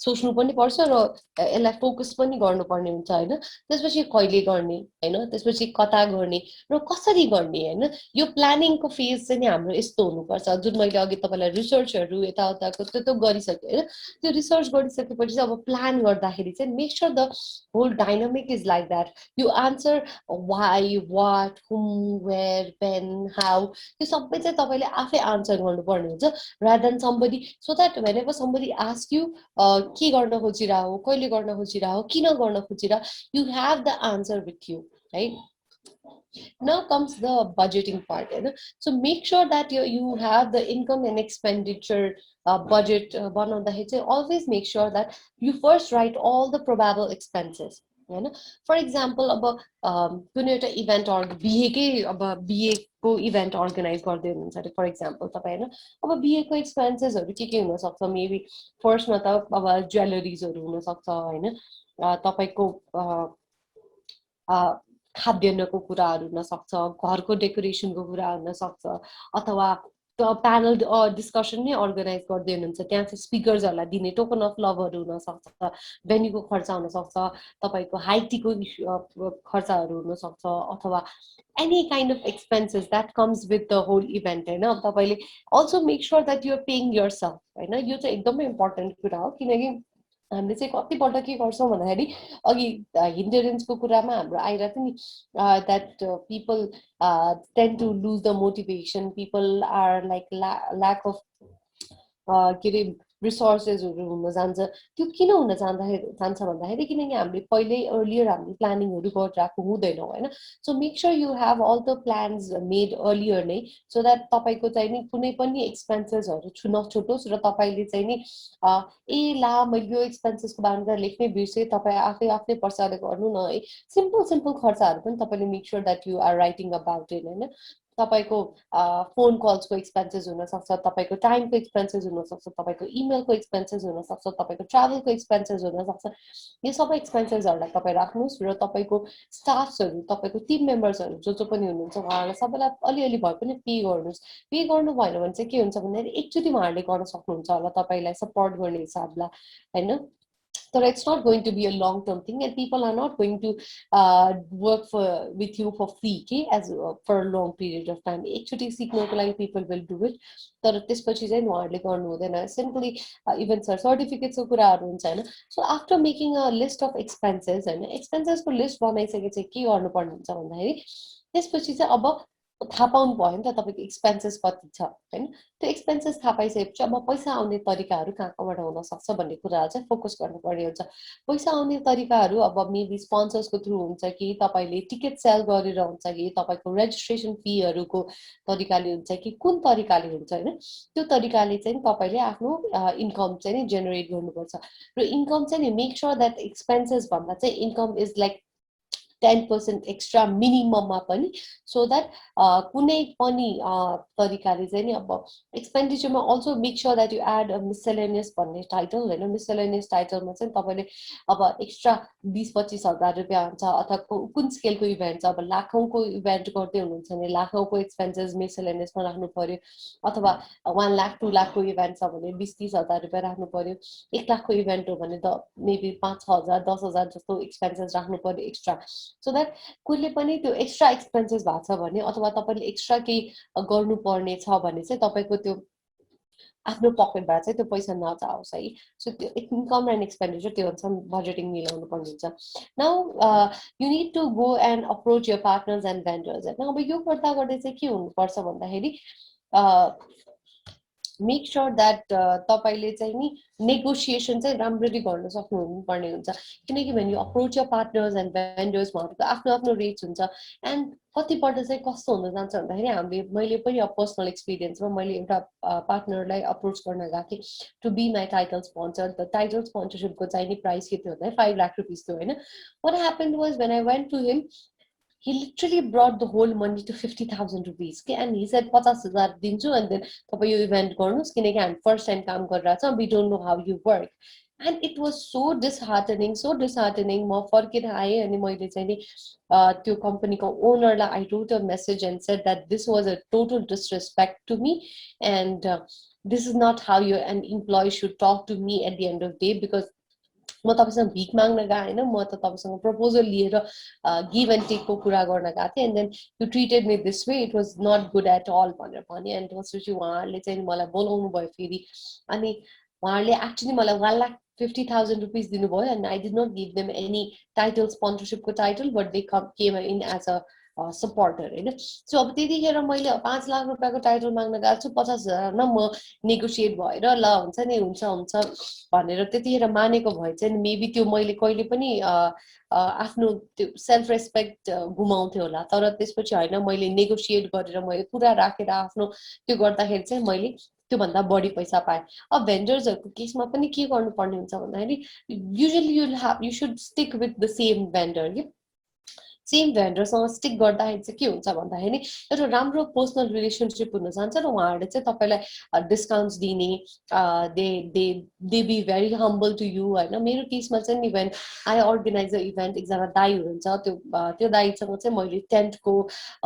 सोच्नु पनि पर्छ र यसलाई फोकस पनि गर्नुपर्ने हुन्छ होइन। त्यसपछि कहिले गर्ने होइन, त्यसपछि कता गर्ने र कसरी गर्ने होइन। यो प्लानिङको फेज चाहिँ नि हाम्रो यस्तो हुनुपर्छ, जुन मैले अघि तपाईँलाई रिसर्चहरू यताउताको त्यो गरिसकेँ होइन। त्यो रिसर्च गरिसकेपछि अब प्लान गर्दाखेरि चाहिँ make sure the whole dynamic is like that, you answer why what whom where when how, यो सबै चाहिँ तपाईँले आफै आन्सर गर्नुपर्ने हुन्छ rather than somebody, so that whenever somebody ask you के गर्न खोजिरह हो, कहिले गर्न खोजिरह हो, किन गर्न खोजिरह, you have the answer with you है। Now comes the budgeting part, so make sure that you have the income and expenditure budget बनाउँदाखेरि चाहिँ always make sure that you first write all the probable expenses होइन। For example अब कुनै एउटा event बिहेकै अब बिहेको event organise गर्दै हुनुहुन्छ अरे फर इक्जाम्पल तपाईँ होइन, अब बिहेको एक्सपेन्सेसहरू के हुनसक्छ, मेबी फर्स्टमा त अब ज्वेलरिजहरू हुनसक्छ होइन, तपाईँको खाद्यान्नको कुराहरू हुनसक्छ, घरको डेकोरेसनको कुरा हुनसक्छ, अथवा प्यानल डिस्कसन नै अर्गनाइज गर्दै हुनुहुन्छ, त्यहाँ चाहिँ स्पिकर्सहरूलाई दिने टोकन अफ लभहरू हुनसक्छ, भेन्यूको खर्च हुनसक्छ, तपाईँको हाइटीको खर्चहरू हुनसक्छ, अथवा any kind of expenses that comes with the whole event होइन। तपाईँले also make sure that you're paying yourself होइन, यो चाहिँ एकदमै इम्पोर्टेन्ट कुरा हो, किनकि हामीले चाहिँ कतिपल्ट के गर्छौँ भन्दाखेरि अघि हिन्डरेन्सको कुरामा हाम्रो आइरहेको थियो नि, that people tend to lose the motivation, people are like lack of के अरे रिसोर्सेसहरू हुन जान्छ। त्यो किन हुन जान्छ भन्दाखेरि किनकि हामीले पहिल्यै अर्लियर हामीले प्लानिङहरू गरिरहेको हुँदैनौँ होइन। So make sure you have all the plans made earlier नै, सो द्याट तपाईँको चाहिँ नि कुनै पनि एक्सपेन्सेसहरू नछुटोस् र तपाईँले चाहिँ नि ए ला मैले यो एक्सपेन्सेसको बारेमा त लेख्नै बिर्सेँ, तपाईँ आफ्नै प्रकारले गर्नु न है। सिम्पल सिम्पल खर्चहरू पनि तपाईँले make sure that you are writing about it होइन। तपाईँको फोन कल्सको एक्सपेन्सेस हुनसक्छ, तपाईँको टाइमको एक्सपेन्सेस हुनसक्छ, तपाईँको इमेलको एक्सपेन्सेस हुनसक्छ, तपाईँको ट्राभलको एक्सपेन्सेस हुनसक्छ। यो सबै एक्सपेन्सेसहरूलाई तपाईँ राख्नुहोस् र तपाईँको स्टाफ्सहरू, तपाईँको टिम मेम्बर्सहरू जो पनि हुनुहुन्छ उहाँहरूलाई सबैलाई अलिअलि भए पनि पे गर्नुहोस्। पे गर्नु भएन भने चाहिँ के हुन्छ भन्दाखेरि एकचोटि उहाँहरूले गर्न सक्नुहुन्छ होला तपाईँलाई सपोर्ट गर्ने हिसाबलाई होइन। So it's not going to be a long-term thing, and people are not going to work with you for free, okay, as for a long period of time. Actually, सिक्नको लागि people will do it. तर त्यसपछि चाहिँ उहाँहरूले गर्नु हुँदैन. Simply even सर्टिफिकेट्सको कुराहरू हुन्छ हैन. So after making a list of expenses हैन, expenses को list बनाइसकेपछि के गर्नुपर्ने हुन्छ भन्दाखेरि त्यसपछि चाहिँ अब थाहा पाउनु भयो नि त तपाईको एक्सपेन्सेस कति छ हैन. त्यो एक्सपेन्सेस थाहा पाइसकेपछि अब पैसा आउने तरिकाहरू कहाँबाट हुन सक्छ भन्ने कुराहरू चाहिँ फोकस गर्नुपर्ने हुन्छ. पैसा आउने तरिकाहरू अब मेबी स्पोन्सर्सको थ्रु हुन्छ कि तपाईले टिकट सेल गरेर हुन्छ कि तपाईको रेजिस्ट्रेसन फीहरूको तरिकाले हुन्छ कि कुन तरिकाले हुन्छ हैन. त्यो तरिकाले चाहिँ तपाईले आफ्नो इन्कम चाहिँ जेनेरेट गर्नुपर्छ. र इन्कम चाहिँ मेक श्योर दैट एक्सपेन्सेस भन्दा चाहिँ इन्कम इज लाइक 10% एक्स्ट्रा मिनिमममा पनि, सो दैट कुनै पनि तरिकाले चाहिँ नि अब एक्सपेन्डिचरमा also make sure that you add miscellaneous भन्ने टाइटल हैन. मिसलेनियस टाइटलमा चाहिँ तपाईले अब एक्स्ट्रा 20-25 हजार रुपियाँ हुन्छ अथवा कुन स्केलको इभेन्ट छ. अब लाखौंको इभेन्ट गर्दै हुनुहुन्छ भने लाखौंको एक्सपेन्सेस मिसलेनियसमा राख्नु पर्यो, अथवा 1 लाख 2 लाखको इभेन्ट छ भने 20-30 हजार रुपियाँ राख्नु पर्यो. 1 लाखको इभेन्ट हो भने त मेबी 5-6 हजार 10 हजार जस्तो एक्सपेन्सेस राख्नु पर्यो एक्स्ट्रा. सो दैट कुनै पनि त्यो एक्स्ट्रा एक्सपेन्सेस भएको छ भने अथवा तपाईले एक्स्ट्रा केही गर्नुपर्ने छ भने चाहिँ तपाईको त्यो आफ्नो पकेटबाट चाहिँ त्यो पैसा नजाओस् है. सो त्यो इन्कम एन्ड एक्सपेन्डिचर त्यो अनुसार बजेटिङ मिलाउनु पर्ने हुन्छ. Now you need to go and approach your partners and vendors हैन. अब यो गर्दा गर्दै चाहिँ के हुनुपर्छ भन्दाखेरि मेक श्योर दैट तपाईले चाहिँ नि नेगोसिएसन चाहिँ राम्ररी गर्न सक्नुपर्ने हुन्छ. किनकि when you approach your partners and vendors उहाँहरुको आफ्नो आफ्नो रेट्स हुन्छ. एन्ड कतिपल्ट चाहिँ कस्तो हुन जान्छ भन्दाखेरि हामीले मैले पनि पर्सनल एक्सपिरियन्समा मैले एउटा पार्टनरलाई अप्रोच गर्न गएको थिएँ to be my title sponsor. The title स्पोन्सरसिपको चाहिँ नि प्राइस के थियो भन्दा 5 लाख रुपिस थियो हैन. What happened was when I went to him, he literally brought the whole money to 50,000 rupees, okay? And he said 50,000 dinchu and then तपाईं यो इभेन्ट गर्नुस् किनकि हामी फर्स्ट टाइम काम गरिरहेको छौं, we don't know how you work. And it was so disheartening. म फर्केर आएँ अनि मैले चाहिँ नि त्यो कम्पनीको ओनरलाई I wrote a message and said that this was a total disrespect to me, and this is not how an employee should talk to me at the end of the day, because म तपाईसँग भिख माग्न गए हैन, म त तपाईसँग proposal लिएर गिभ एन्ड टेक को कुरा गर्न गएको थिएँ. And then you treated me this way, it was not good at all भनेर भने. एन्ड त्यसपछि उहाँहरूले चाहिँ मलाई बोलाउनु भयो फेरि. अनि उहाँहरूले एक्चुअली मलाई 1,50,000 रुपिस दिनुभयो. And I did not give them any title स्पोन्सरसिपको title, but they came in as a supporter हैन. सो अब त्यतिखेर मैले 5 लाख रुपियाँको टाइटल माग्न गएको छु, 50,000 न म नेगोसिएट भएर ल हुन्छ नि हुन्छ भनेर त्यतिखेर मानेको भए चाहिँ मेबी त्यो मैले कहिले पनि आफ्नो त्यो सेल्फ रेस्पेक्ट गुमाउँथ्यो होला. तर त्यसपछि हैन, मैले नेगोसिएट गरेर मैले पुरा राखेर आफ्नो त्यो गर्दाखेरि चाहिँ मैले त्योभन्दा बढी पैसा पाएँ. अब भेन्डर्सहरूको केसमा पनि के गर्नुपर्ने हुन्छ भन्दाखेरि usually you should stick with the same vendor. Same भेन्डरसँग स्टिक गर्दाखेरि चाहिँ के हुन्छ भन्दाखेरि एउटा राम्रो पर्सनल रिलेसनसिप हुन जान्छ र उहाँहरूले चाहिँ तपाईलाई डिस्काउन्ट्स दिने, they be very humble to you हैन. मेरो केसमा चाहिँ नि when I organise a event, एकजना दाई हुनुहुन्छ, त्यो दाईसँग चाहिँ मैले टेन्टको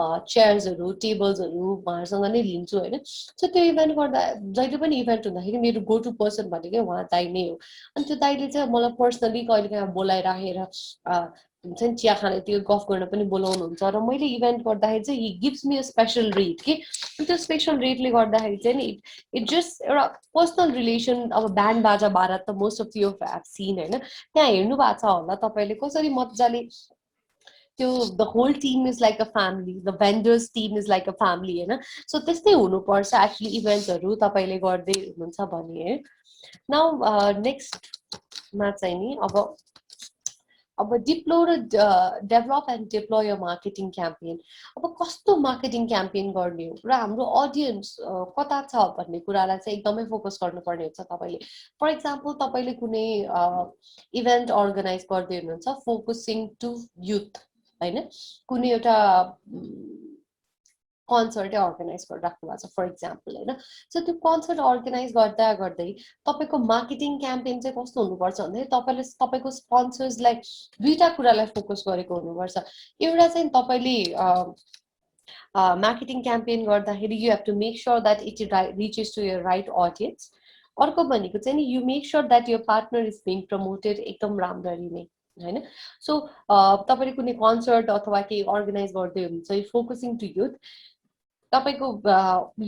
चेयर्सहरू टेबल्सहरू उहाँहरूसँग नै लिन्छु हैन. सो त्यो इभेन्ट गर्दा जहिले पनि इभेन्ट हुँदाखेरि मेरो गो टु पर्सन भनेकै उहाँ दाई नै हो. अनि त्यो दाईले चाहिँ मलाई पर्सनली कहिलेकाहीँ बोलाइराखेर हुन्छ नि चिया खाने त्यो गफ गर्न पनि बोलाउनुहुन्छ. र मैले इभेन्ट गर्दाखेरि चाहिँ he gives me a special rate के. त्यो स्पेसल रेटले गर्दाखेरि चाहिँ नि इट जस्ट एउटा पर्सनल रिलेसन. अब ब्यान्ड बाजा भारत त most of you have seen हैन, त्यहाँ हेर्नु भएको छ होला तपाईँले कसरी मजाले त्यो the whole team is like a family, the vendors team is like a family हैन. सो त्यस्तै हुनुपर्छ एक्चुअली इभेन्ट्सहरू तपाईँले गर्दै हुनुहुन्छ भने है. नाउ नेक्स्टमा चाहिँ नि अब develop and deploy marketing campaign. अब कस्तो मार्केटिङ क्याम्पेन गर्ने हो र हाम्रो अडियन्स कता छ भन्ने कुरालाई चाहिँ एकदमै फोकस गर्नुपर्ने हुन्छ तपाईँले. फर इक्जाम्पल तपाईँले कुनै इभेन्ट अर्गनाइज गर्दै हुनुहुन्छ फोकसिङ टु युथ हैन, कुनै एउटा कन्सर्टै अर्गनाइज गरिराख्नु भएको छ फर इक्जाम्पल हैन. सो त्यो कन्सर्ट अर्गनाइज गर्दा गर्दै तपाईँको मार्केटिङ क्याम्पेन चाहिँ कस्तो हुनुपर्छ भन्दाखेरि तपाईँले तपाईँको स्पोन्सर्सलाई दुईटा कुरालाई फोकस गरेको हुनुपर्छ. एउटा चाहिँ तपाईँले मार्केटिङ क्याम्पेन गर्दाखेरि you have to make sure that it reaches to your right audience. अर्को भनेको चाहिँ नि you make sure that your partner is being promoted एकदम राम्ररी नै होइन सो तपाईँले कुनै कन्सर्ट अथवा केही अर्गनाइज गर्दै हुनुहुन्छ फोकसिङ टु युथ तपाईँको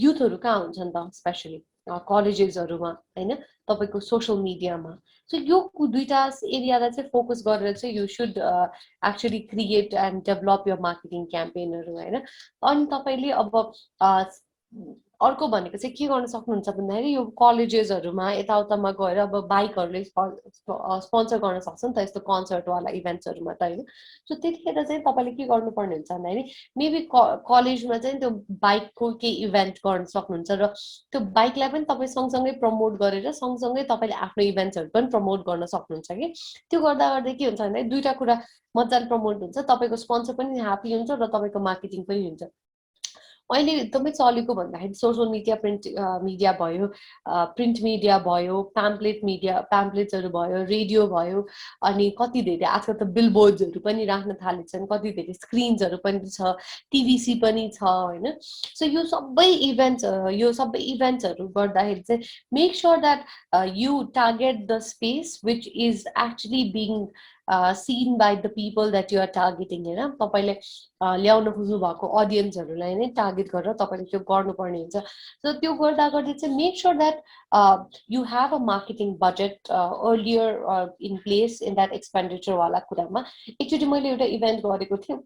युथहरू कहाँ हुन्छ नि त स्पेसली कलेजेसहरूमा होइन तपाईँको सोसियल मिडियामा सो यो दुईटा एरियालाई चाहिँ फोकस गरेर चाहिँ you should actually create and develop यो मार्केटिङ क्याम्पेनहरू होइन अनि तपाईँले अब अर्को भनेको चाहिँ के गर्न सक्नुहुन्छ भन्दाखेरि यो कलेजेसहरूमा यताउतामा गएर अब बाइकहरूले स्पोन्सर गर्न सक्छ नि त यस्तो कन्सर्टवाला इभेन्ट्सहरूमा त होइन सो त्यतिखेर चाहिँ तपाईँले के गर्नुपर्ने हुन्छ भन्दाखेरि मेबी कलेजमा चाहिँ त्यो बाइकको केही इभेन्ट गर्न सक्नुहुन्छ र त्यो बाइकलाई पनि तपाईँ सँगसँगै प्रमोट गरेर सँगसँगै तपाईँले आफ्नो इभेन्ट्सहरू पनि प्रमोट गर्न सक्नुहुन्छ कि त्यो गर्दा गर्दै के हुन्छ भन्दाखेरि दुईवटा कुरा मजाले प्रमोट हुन्छ तपाईँको स्पोन्सर पनि ह्याप्पी हुन्छ र तपाईँको मार्केटिङ पनि हुन्छ अहिले एकदमै चलेको भन्दाखेरि सोसियल मिडिया प्रिन्ट मिडिया भयो प्रिन्ट मिडिया भयो प्याम्पलेट्सहरू भयो रेडियो भयो अनि कति धेरै आजकल त बिलबोर्ड्सहरू पनि राख्न थालेछन् कति धेरै स्क्रिन्सहरू पनि छ टिभिसी पनि छ होइन सो यो सबै इभेन्ट्सहरू गर्दाखेरि चाहिँ make sure that you target the space which is actually being seen by the people that you are targeting होइन तपाईँले ल्याउन खोज्नु भएको अडियन्सहरूलाई नै टार्गेट गरेर तपाईँले त्यो गर्नुपर्ने हुन्छ सो त्यो गर्दा गर्दै चाहिँ make sure that you have a marketing budget earlier in place in that एक्सपेन्डिचरवाला कुरामा एकचोटि मैले एउटा इभेन्ट गरेको थिएँ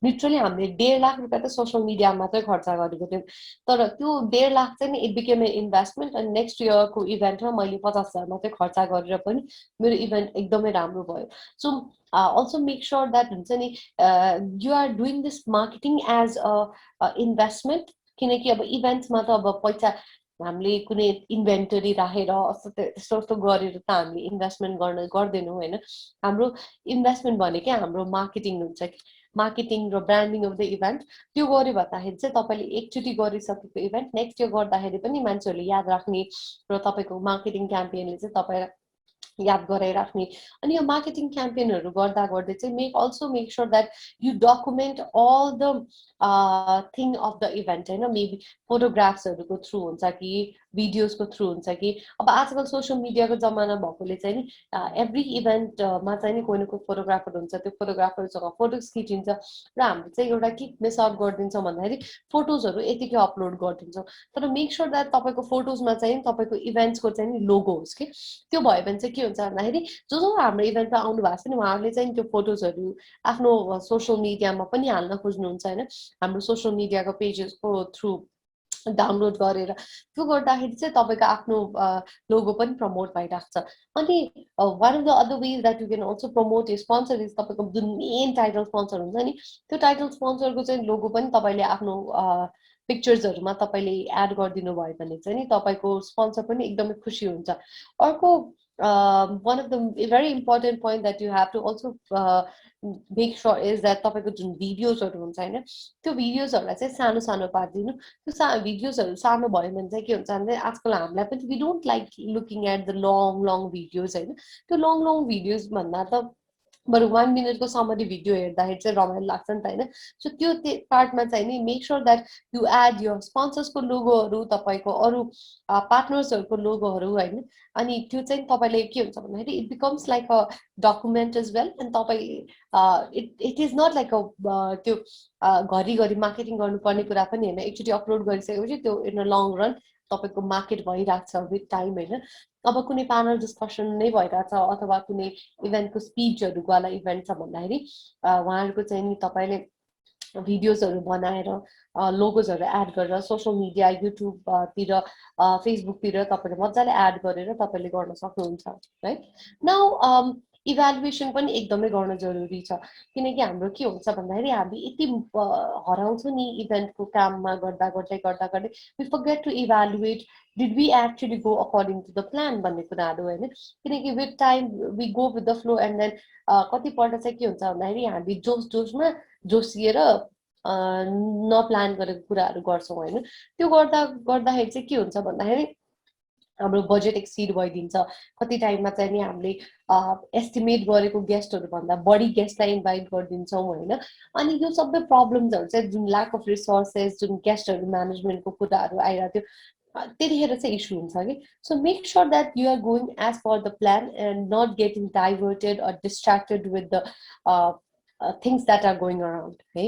लिटरली हामीले 1.5 लाख रुपियाँ त सोसियल मिडियामा मात्रै खर्च गरेको थियौँ तर त्यो 1.5 लाख चाहिँ नि इट बिकेम ए इन्भेस्टमेन्ट अनि नेक्स्ट इयरको इभेन्टमा मैले 50,000 मात्रै खर्च गरेर पनि मेरो इभेन्ट एकदमै राम्रो भयो so also make sure that you are doing this marketing as a investment किनकि अब इभेन्ट्समा त अब पैसा हामीले कुनै इन्भेन्टरी राखेर यस्तो गरेर त हामीले इन्भेस्टमेन्ट गर्दैनौँ होइन हाम्रो इन्भेस्टमेन्ट भनेकै हाम्रो मार्केटिङ हुन्छ कि मार्केटिङ र ब्रान्डिङ अफ द इभेन्ट त्यो गर्यो भन्दाखेरि चाहिँ तपाईँले एकचोटि गरिसकेको इभेन्ट नेक्स्ट इयर गर्दाखेरि पनि मान्छेहरूले याद राख्ने र तपाईँको मार्केटिङ क्याम्पेनले चाहिँ तपाईँलाई याद गराइराख्ने अनि यो मार्केटिङ क्याम्पेनहरू गर्दा गर्दै चाहिँ also make sure that you document all the thing of the event होइन मेबी फोटोग्राफ्सहरूको थ्रु हुन्छ कि भिडियोजको थ्रु हुन्छ कि अब आजकल सोसियल मिडियाको जमाना भएकोले चाहिँ नि एभ्री इभेन्टमा चाहिँ नि कोही न कोही फोटोग्राफर हुन्छ त्यो फोटोग्राफरसँग फोटोज खिचिन्छ र हामीले चाहिँ एउटा के मिस आउट गरिदिन्छौँ भन्दाखेरि फोटोजहरू यतिकै अपलोड गरिदिन्छौँ तर मेक स्योर द्याट तपाईँको फोटोजमा चाहिँ तपाईँको इभेन्ट्सको चाहिँ नि लोगो होस् कि त्यो भयो भने चाहिँ के हुन्छ भन्दाखेरि जो हाम्रो इभेन्टमा आउनु भएको छ नि उहाँहरूले चाहिँ त्यो फोटोजहरू आफ्नो सोसियल मिडियामा पनि हाल्न खोज्नुहुन्छ होइन हाम्रो सोसियल मिडियाको पेजेसको थ्रु डाउनलोड गरेर त्यो गर्दाखेरि चाहिँ तपाईँको आफ्नो लोगो पनि प्रमोट भइरहेको छ अनि one of the other ways that you can also promote यो स्पोन्सर इज तपाईँको जुन मेन टाइटल स्पोन्सर हुन्छ नि त्यो टाइटल स्पोन्सरको चाहिँ लोगो पनि तपाईँले आफ्नो पिक्चर्सहरूमा तपाईँले एड गरिदिनु भयो भने चाहिँ नि तपाईँको स्पोन्सर पनि एकदमै खुसी हुन्छ अर्को one of the very important point that you have to also make sure is that तपाईँको जुन भिडियोजहरू हुन्छ होइन त्यो भिडियोजहरूलाई चाहिँ सानो सानो पारिदिनु त्यो भिडियोजहरू सानो भयो भने चाहिँ के हुन्छ भने आजकल हामीलाई पनि we don't like looking at the long videos होइन त्यो लङ भिडियोज भन्दा त बरु 1 मिनटको समरी भिडियो हेर्दाखेरि चाहिँ रमाइलो लाग्छ नि त होइन सो त्यो पार्टमा चाहिँ नि make sure that you add यो स्पोन्सर्सको लोगोहरू तपाईँको अरू पार्टनर्सहरूको लोगोहरू होइन अनि त्यो चाहिँ तपाईँले के हुन्छ भन्दाखेरि it becomes like a document as well and तपाईँ it is not like a त्यो घरिघरि मार्केटिङ गर्नुपर्ने कुरा पनि होइन एकचोटि अपलोड गरिसकेपछि त्यो इन अ लङ रन तपाईँको मार्केट भइरहेको छ विथ टाइम होइन अब कुनै प्यानल डिस्कसन नै भइरहेछ अथवा कुनै इभेन्टको स्पिचहरूको वाला इभेन्ट छ भन्दाखेरि उहाँहरूको चाहिँ नि तपाईँले भिडियोजहरू बनाएर लोगोजहरू एड गरेर सोसियल मिडिया युट्युबतिर फेसबुकतिर तपाईँले मजाले एड गरेर तपाईँले गर्न सक्नुहुन्छ है नाउ इभ्यालुएसन पनि एकदमै गर्न जरुरी छ किनकि हाम्रो के हुन्छ भन्दाखेरि हामी यति हराउँछौँ नि इभेन्टको काममा गर्दा गर्दै we forget to evaluate did we actually go according to the plan भन्ने कुराहरू होइन किनकि with time we go with the flow and then कतिपल्ट चाहिँ के हुन्छ भन्दाखेरि हामी जोसमा जोसिएर नप्लान गरेको कुराहरू गर्छौँ होइन त्यो गर्दाखेरि चाहिँ के हुन्छ भन्दाखेरि हाम्रो बजेट एक्सिड भइदिन्छ कति टाइममा चाहिँ नि हामीले एस्टिमेट गरेको गेस्टहरू भन्दा बढी गेस्टलाई इन्भाइट गरिदिन्छौँ होइन अनि यो सबै प्रब्लम्सहरू चाहिँ जुन ल्याक अफ रिसोर्सेस जुन गेस्टहरू म्यानेजमेन्टको कुराहरू आइरहेको थियो त्यतिखेर चाहिँ इस्यु हुन्छ कि so make sure that you are going as per the plan and not getting diverted or distracted with the things that are going around है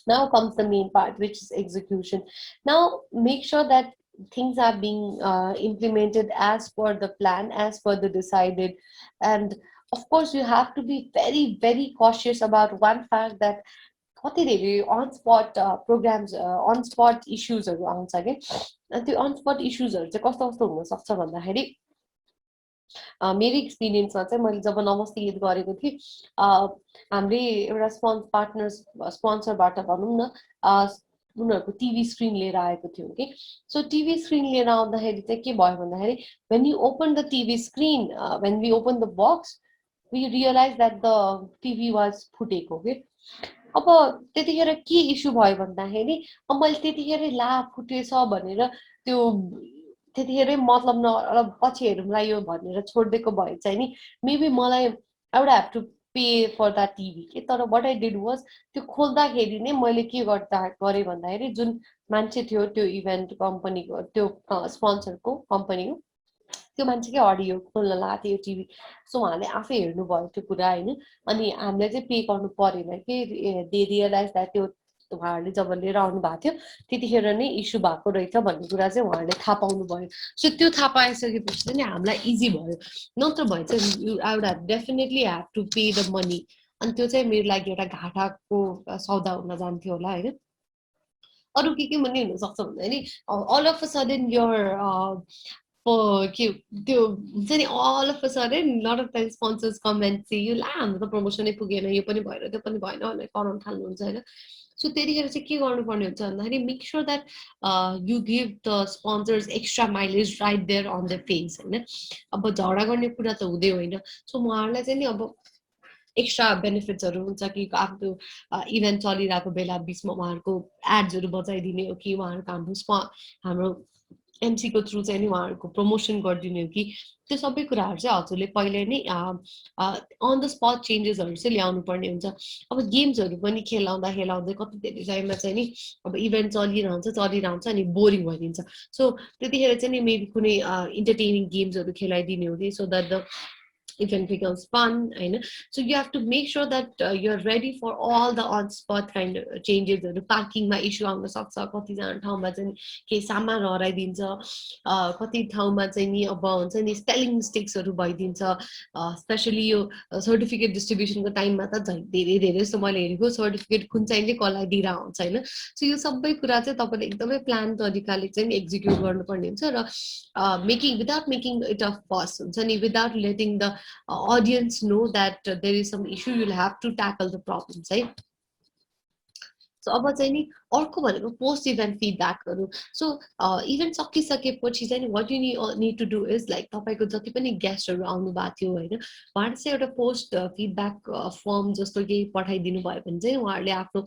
now comes the main part, which is execution. Now make sure that things are being implemented as per the plan, as per the decided. And of course you have to be very very cautious about one fact that कतिधेरै on spot programs on spot इस्युजहरू आउँछ कि त्यो on spot इस्युजहरू चाहिँ कस्तो कस्तो हुनसक्छ भन्दाखेरि मेरो एक्सपिरियन्समा चाहिँ मैले जब नमस्ते गरेको थिएँ हाम्रै एउटा पार्टनर्स स्पोन्सरबाट भनौँ न उनीहरूको टिभी स्क्रिन लिएर आएको थियौँ कि सो टिभी स्क्रिन लिएर आउँदाखेरि चाहिँ के भयो भन्दाखेरि when you open the TV screen when we open the box we realise that the TV was फुटेको कि अब त्यतिखेर के इस्यु भयो भन्दाखेरि अब मैले त्यतिखेरै ला फुटेछ भनेर त्यो त्यतिखेरै मतलब न पछि हेरौँला यो भनेर छोडिदिएको भए चाहिँ नि मेबी मलाई I would have to pay for that TV के तर वाट आई डिड वाज त्यो खोल्दाखेरि नै मैले के गरेँ भन्दाखेरि जुन मान्छे थियो त्यो इभेन्ट कम्पनीको त्यो स्पोन्सरको कम्पनीको त्यो मान्छेकै अडियो खोल्न लगाएको थियो टिभी सो उहाँले आफै हेर्नुभयो त्यो कुरा होइन अनि हामीले चाहिँ पे गर्नु परेन कि दे रियलाइज द्याट त्यो उहाँहरूले जब लिएर आउनु भएको थियो त्यतिखेर नै इस्यु भएको रहेछ भन्ने कुरा चाहिँ उहाँहरूले थाहा पाउनु भयो सो त्यो थाहा पाइसकेपछि चाहिँ हामीलाई इजी भयो नत्र भए चाहिँ I would have definitely have to pay the money अनि त्यो चाहिँ मेरो लागि एउटा घाटाको सौदा हुन जान्थ्यो होला होइन अरू के पनि हुनसक्छ भन्दाखेरि all of a sudden your के त्यो हुन्छ नि all of a sudden lot of time sponsors comment चाहिँ यो ला हाम्रो त प्रमोसनै पुगेन यो पनि भएर त्यो पनि भएन भनेर कराउन थाल्नुहुन्छ होइन सो त्यतिखेर चाहिँ के गर्नुपर्ने हुन्छ भन्दाखेरि make sure that you give the sponsors extra mileage right there on the face होइन अब झगडा गर्ने कुरा त हुँदै होइन सो उहाँहरूलाई चाहिँ नि अब एक्स्ट्रा बेनिफिट्सहरू हुन्छ कि आफ्नो इभेन्ट चलिरहेको बेला बिचमा उहाँहरूको एड्सहरू बजाइदिने हो कि उहाँहरूको हाम्रो एमसीको थ्रु चाहिँ नि उहाँहरूको प्रमोसन गरिदिने हो कि त्यो सबै कुराहरू चाहिँ हजुरले पहिले नै अन द स्पट चेन्जेसहरू चाहिँ ल्याउनु पर्ने हुन्छ अब गेम्सहरू पनि खेलाउँदै कति धेरै टाइममा चाहिँ नि अब इभेन्ट चलिरहन्छ अनि बोरिङ भइदिन्छ सो त्यतिखेर चाहिँ नि मेबी कुनै इन्टरटेनिङ गेम्सहरू खेलाइदिने हो कि so that the event becomes fun होइन so you have to make sure that you're ready for all the on spot kind of changes पार्किङमा इस्यु आउन सक्छ कतिजना ठाउँमा चाहिँ केही सामान हराइदिन्छ कति ठाउँमा चाहिँ नि अब हुन्छ नि स्पेलिङ मिस्टेक्सहरू भइदिन्छ स्पेसली यो सर्टिफिकेट डिस्ट्रिब्युसनको टाइममा त झन् धेरै धेरै जस्तो मैले हेरेको सर्टिफिकेट कुन चाहिँले कसलाई दिएर हुन्छ होइन सो यो सबै कुरा चाहिँ तपाईँले एकदमै प्लान तरिकाले चाहिँ एक्जिक्युट गर्नुपर्ने हुन्छ र without making it a first हुन्छ नि without letting the audience know that there is some issue you'll have to tackle the problems right so अब चाहिँ नि अर्को भनेको पोस्ट इभेन्ट फिडब्याकहरू सो इभेन्ट सकिसकेपछि चाहिँ what you need to do is like तपाईँको जति पनि गेस्टहरू आउनु भएको थियो होइन उहाँहरूले चाहिँ एउटा पोस्ट फिडब्याक फर्म जस्तो केही पठाइदिनु भयो भने चाहिँ उहाँहरूले आफ्नो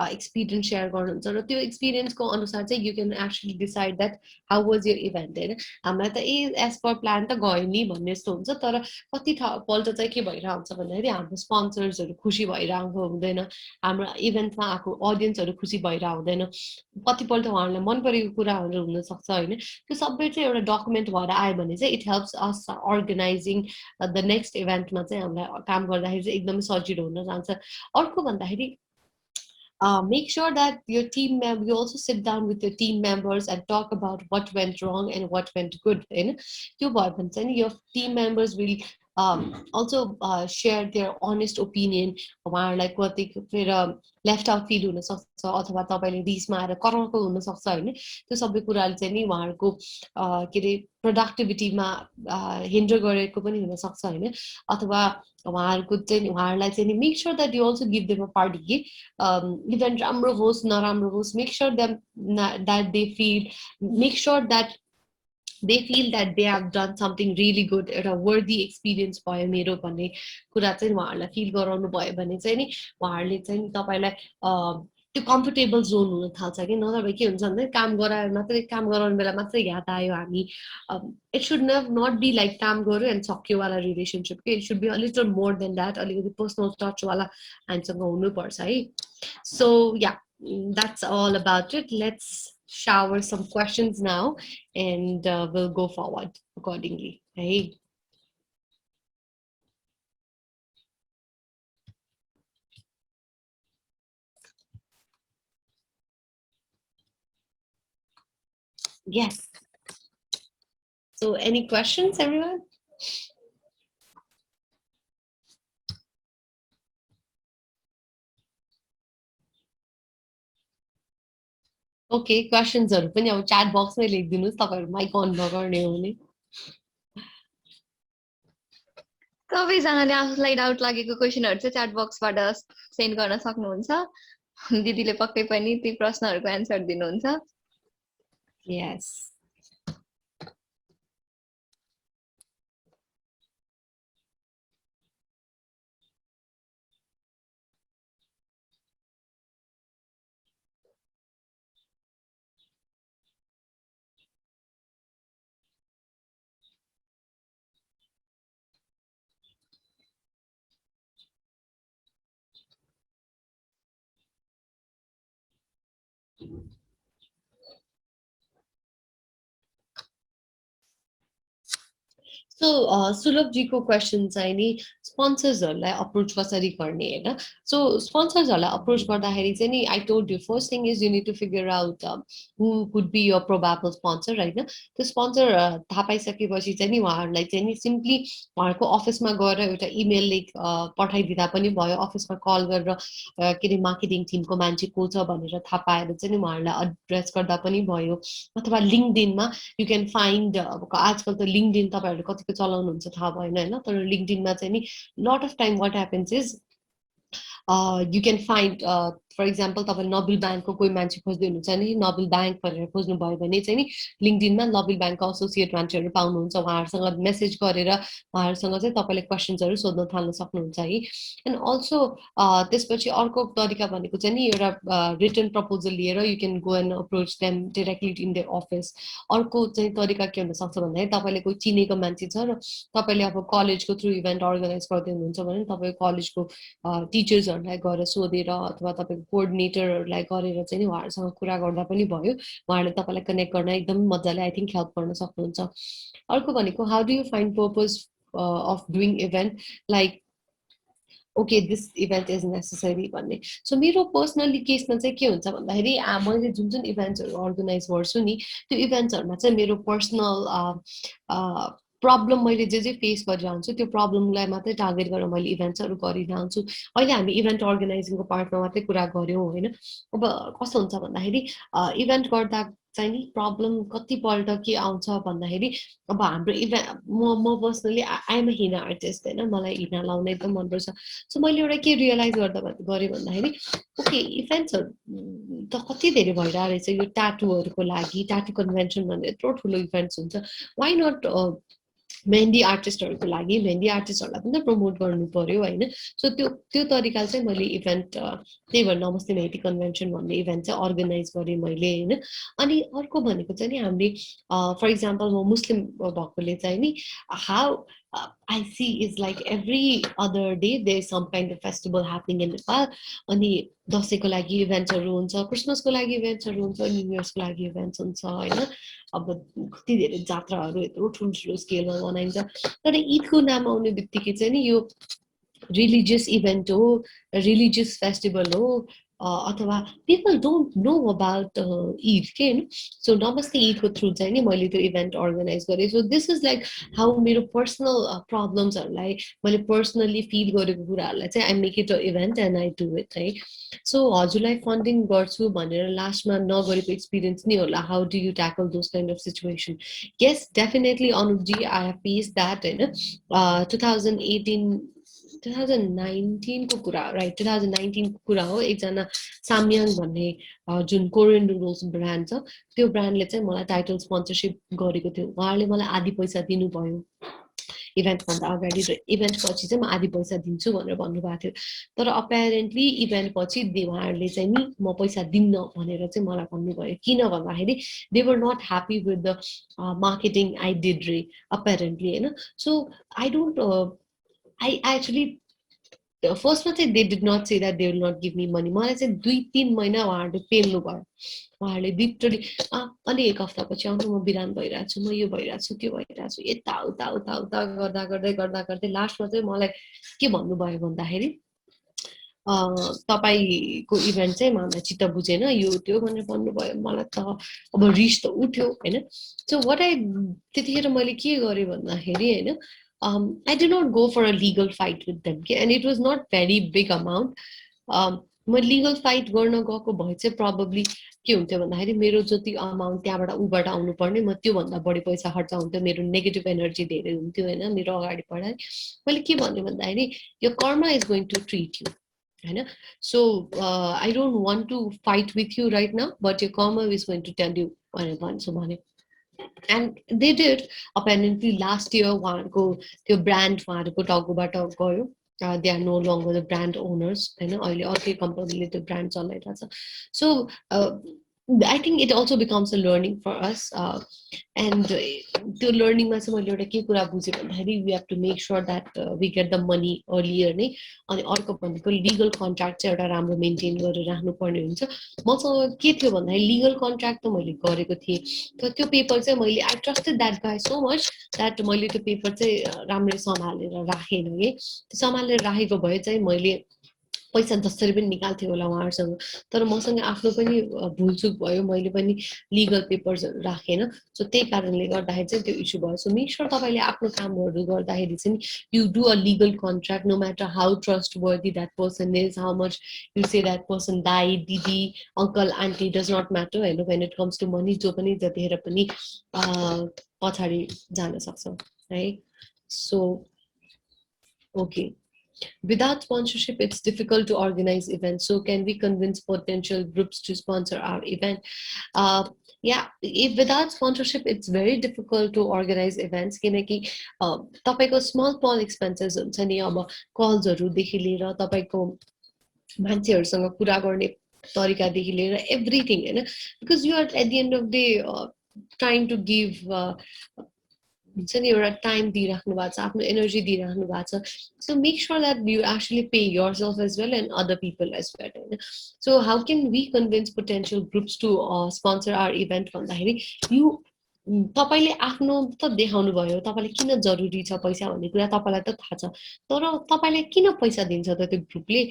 एक्सपिरियन्स सेयर गर्नुहुन्छ र त्यो एक्सपिरियन्सको अनुसार चाहिँ you can actually decide that how was your event होइन हामीलाई त एज पर प्लान त गयो नि भन्ने जस्तो हुन्छ तर कति पल्ट चाहिँ के भइरहेको हुन्छ भन्दाखेरि हाम्रो स्पोन्सर्सहरू खुसी भइरहेको हुँदैन हाम्रो इभेन्टमा आएको अडियन्सहरू खुसी भएर हुँदैन कतिपल्ट उहाँहरूलाई मन परेको कुराहरू हुनसक्छ होइन त्यो सबै चाहिँ एउटा डकुमेन्ट भएर आयो भने चाहिँ it helps us organizing the next इभेन्टमा चाहिँ हामीलाई काम गर्दाखेरि चाहिँ एकदमै सजिलो हुन जान्छ अर्को भन्दाखेरि make sure that your team member you also sit down with your team members and talk about what went wrong and what went good होइन त्यो भयो भने चाहिँ your team members will also share their honest opinion उहाँहरूलाई कतिखेर left out feel हुनसक्छ अथवा तपाईँले रिसमा आएर कराउको हुनसक्छ होइन त्यो सबै कुराले चाहिँ नि उहाँहरूको के अरे प्रोडक्टिभिटीमा हिन्डर गरेको पनि हुनसक्छ होइन अथवा उहाँहरूको चाहिँ उहाँहरूलाई चाहिँ नि make sure that you also give them a party कि इभेन्ट राम्रो होस् नराम्रो होस् make sure that they feel make sure that they feel that they have done something really good एउटा वर्दी एक्सपिरियन्स भयो मेरो भन्ने कुरा चाहिँ उहाँहरूलाई फिल गराउनु भयो भने चाहिँ नि उहाँहरूले चाहिँ तपाईँलाई त्यो कम्फर्टेबल जोन हुन थाल्छ कि नभए के हुन्छ भने काम गराएर मात्रै काम गराउने बेला मात्रै याद आयो हामी it should not be like काम गऱ्यो एन्ड सक्योवाला रिलेसनसिप के it should be a little more than that अलिकति पर्सनल टचवाला हामीसँग हुनुपर्छ है so yeah that's all about it let's shower some questions now, and we'll go forward accordingly. Hey. Yes. So any questions, everyone? Okay, questions-हरु पनि अब chat box-मै लेखिदिनुस् तपाईहरु mic on नगर्ने हो भने। सबैजनाले आफूलाई डाउट लागेको क्वेशनहरु चाहिँ च्याट बक्सबाट सेन्ड गर्न सक्नुहुन्छ। दिदीले पक्कै पनि ती प्रश्नहरुको एन्सर दिनुहुन्छ। Yes. So सुलभजीको क्वेसन चाहिँ नि स्पोन्सर्सहरुलाई अप्रोच कसरी गर्ने हैन। सो स्पोन्सर्सहरुलाई अप्रोच गर्दाखेरि चाहिँ नि I told you first thing is you need to figure out who could be your probable sponsor हैन। त्यो स्पोन्सर थाहा पाइसकेपछि चाहिँ नि उहाँहरुलाई चाहिँ नि सिम्पली उहाँहरुको अफिसमा गएर एउटा इमेल लेख पठाइदिँदा पनि भयो, अफिसमा कल गरेर के रे मार्केटिङ टिमको मान्छे को छ भनेर थाहा पाएर चाहिँ नि उहाँहरुलाई एड्रेस गर्दा पनि भयो, अथवा लिङ्क्डइनमा यु क्यान फाइन्ड आजकल त लिङ्क्डइन तपाईहरुले कतिको चलाउनुहुन्छ थाहा भएन हैन, तर लिङ्क्डइनमा चाहिँ नि lot of time what happens is you can find for example तपाईले नोबल ब्याङ्कको कोही मान्छे खोज्दै हुनुहुन्छ नि, नोबल ब्याङ्क भनेर खोज्नु भयो भने चाहिँ नि लिङ्क्डइनमा नोबल ब्याङ्कको एसोसिएट मान्छेहरु पाउनुहुन्छ, उहाँहरुसँग मेसेज गरेर उहाँहरुसँग चाहिँ तपाईले क्वेशन्सहरु सोध्न थाल्न सक्नुहुन्छ है। एन्ड अल्सो त्यसपछि अर्को तरिका भनेको चाहिँ नि एउटा रिटन प्रपोजल लिएर you can go and approach them directly in their office. अर्को चाहिँ तरिका के हुन सक्छ भन्दाखेरि तपाईले कोही चिनेको मान्छे छ र तपाईले अब कलेजको थ्रु इभेन्ट अर्गनाइज गर्दै हुनुहुन्छ भने तपाईको कलेजको टिचर्सहरुलाई गएर सोधेर अथवा तपाईको कोअर्डिनेटरहरुलाई गरेर चाहिँ नि उहाँहरुसँग कुरा गर्दा पनि भयो, उहाँहरुले तपाईलाई कनेक्ट गर्न एकदम मज्जाले आई थिंक हेल्प गर्न सक्नुहुन्छ। अर्को भनेको how do you find purpose of doing event, like okay this event is necessary भन्ने। सो मेरो पर्सनली केसमा चाहिँ के हुन्छ भन्दाखेरि मैले जुन जुन इभेन्ट्सहरु अर्गनाइज गर्छु नि त्यो इभेन्ट्सहरुमा चाहिँ मेरो पर्सनल प्रब्लम मैले जे फेस गरिरहन्छु त्यो प्रब्लमलाई मात्रै टार्गेट गरेर मैले इभेन्ट्सहरु गरिरहन्छु। अहिले हामी इभेन्ट अर्गनाइजिङको पार्टमा मात्रै कुरा गर्यौं हैन। अब कस्तो हुन्छ भन्दाखेरि इभेन्ट गर्दा चाहिँ नि प्रब्लम कतिपल्ट के आउँछ भन्दाखेरि अब हाम्रो म personally I am a henna artist हैन, मलाई हिना लाउन एकदम मनपर्छ। सो मैले एउटा के रियलाइज गरेँ भन्दाखेरि ओके इभेन्ट्सहरु त कति धेरै भइरहेको रहेछ यो ट्याटूहरुको लागि, ट्याटू कन्भेन्सन भन्ने यत्रो ठुलो इभेन्ट्स हुन्छ, वाइ नट मेहन्दी आर्टिस्टहरुको लागि मेहन्दी आर्टिस्टहरुलाई पनि त प्रमोट गर्नु पर्यो हैन। सो त्यो तरिकाले चाहिँ मैले इभेन्ट त्यही भएर नमस्ते मेहन्दी कन्भेन्सन भन्ने इभेन्ट चाहिँ अर्गनाइज गरेँ मैले हैन। अनि अर्को भनेको चाहिँ नि हामीले फर इक्जाम्पल म मुस्लिम भएकोले चाहिँ नि how I see is like every other day there's some kind of festival happening in Nepal. अनि दशैंको लागि इभेन्ट्सहरु हुन्छ, क्रिसमसको लागि इभेन्ट्सहरु हुन्छ, न्यू इयर्सको लागि इभेन्ट्स हुन्छ हैन। अब कति धेरै जात्राहरु यत्रो ठुलो स्केलमा मनाइन्छ। तर ईदको नाम आउने बित्तिकै चाहिँ नि यो रिलिजियस इभेन्ट हो, रिलिजियस फेस्टिभल हो, अथवा people don't know about Eid के हैन। सो नमस्ते ईदको थ्रु चाहिँ नि मैले त्यो इभेन्ट अर्गनाइज गरेँ। So this is like how मेरो पर्सनल प्रब्लम्सहरुलाई मैले पर्सनली फिल गरेको कुराहरुलाई चाहिँ I make it a event and I do it है। सो हजुरलाई फन्डिङ गर्छु भनेर लास्टमा नगरेको एक्सपिरियन्स नि होला, how do you tackle those kind of situation. Yes definitely अनुपजी आई हेभ फेस द्याट हैन। 2019 को कुरा राइट, 2019 को कुरा हो। एकजना साम्याङ भन्ने जुन कोरियन नुडल्स ब्रान्ड छ त्यो ब्रान्डले चाहिँ मलाई टाइटल स्पोन्सरशिप गरेको थियो। उहाँले मलाई आधी पैसा दिनुभयो इभेन्ट भन्दा अगाडि, र इभेन्ट पछि चाहिँ म आधी पैसा दिन्छु भनेर भन्नुभएको थियो। तर अपेरेन्टली इभेन्ट पछि उहाँहरूले चाहिँ नि म पैसा दिन्न भनेर चाहिँ मलाई भन्नुभयो। किन भन्दाखेरि they were not happy with the marketing I did रे अपेरेन्टली हैन। So I don't I actually फर्स्टमा चाहिँ they did not say that they will not give me money मलाई चाहिँ 2-3 महिना उहाँहरूले पेल्नु भयो उहाँहरूले लिटरली अनि एक हप्तापछि आउनु म बिरान भइरहेको छु म यो भइरहेको छु त्यो भइरहेको छु यता उता उता उता गर्दा गर्दै गर्दा गर्दै लास्टमा चाहिँ मलाई के भन्नुभयो भन्दाखेरि तपाईँको इभेन्ट चाहिँ मलाई चित्त बुझेन यो त्यो भनेर भन्नुभयो मलाई त अब रिस त उठ्यो होइन सो वाट आई त्यतिखेर मैले के गरेँ भन्दाखेरि होइन I did not go for a legal fight with them and it was not very big amount म लिगल फाइट गर्न गएको भए चाहिँ probably के हुन्थ्यो भन्दाखेरि मेरो जति अमाउन्ट त्यहाँबाट उबाट आउनु पर्ने म त्योभन्दा बढी पैसा खर्च हुन्थ्यो मेरो नेगेटिभ एनर्जी धेरै हुन्थ्यो होइन मेरो अगाडि पढाइ मैले के भन्ने भन्दाखेरि यो karma is going to treat you होइन so I don't want to fight with you right now but यो karma is going to tell you भनेर भन्छु भने and they did apparently last year उहाँहरूको त्यो ब्रान्ड उहाँहरूको टाउकोबाट गयो they are no longer the brand owners होइन अहिले अर्कै कम्पनीले त्यो ब्रान्ड चलाइरहेछ so I think it also becomes a learning for us and त्यो लर्निङमा चाहिँ मैले एउटा के कुरा बुझेँ भन्दाखेरि we have to make sure that we get the money earlier नै अनि अर्को भनेको लिगल कन्ट्र्याक्ट चाहिँ एउटा राम्रो मेन्टेन गरेर राख्नुपर्ने हुन्छ मसँग के थियो भन्दाखेरि लिगल कन्ट्र्याक्ट त मैले गरेको थिएँ तर त्यो पेपर चाहिँ मैले आई ट्रस्टेड द्याट गाई सो मच द्याट मैले त्यो पेपर चाहिँ राम्ररी सम्हालेर राखेन कि सम्हालेर राखेको भए चाहिँ मैले पैसा जसरी पनि निकाल्थेँ होला उहाँहरूसँग तर मसँग आफ्नो पनि भुलचुक भयो मैले पनि लिगल पेपर्सहरू राखेन सो त्यही कारणले गर्दाखेरि चाहिँ त्यो इस्यु भयो सो मेक स्योर तपाईँले आफ्नो कामहरू गर्दाखेरि चाहिँ you do a legal contract no matter how trustworthy that person is how much you say that person दाई दिदी uncle aunty does not matter होइन when it comes to money जो पनि जतिखेर पनि पछाडि जान सक्छ है so okay Without sponsorship, it's difficult to organize events. So can we convince potential groups to sponsor our event? Yeah, if without sponsorship, it's very difficult to organize events. किनकि तपाईको small expenses हुन्छ नि अब कल्सहरूदेखि लिएर तपाईको मान्छेहरूसँग कुरा गर्ने तरिकादेखि लिएर everything होइन because you are at the end of the day trying to give हुन्छ नि एउटा टाइम दिइराख्नु भएको छ आफ्नो एनर्जी दिइराख्नु भएको छ so make sure that you actually pay yourself as well and other people as well होइन so how can we convince potential groups to sponsor our event भन्दाखेरि यु तपाईँले आफ्नो त देखाउनु भयो तपाईँले किन जरुरी छ पैसा भन्ने कुरा तपाईँलाई त थाहा छ तर तपाईँले किन पैसा दिन्छ त त्यो ग्रुपले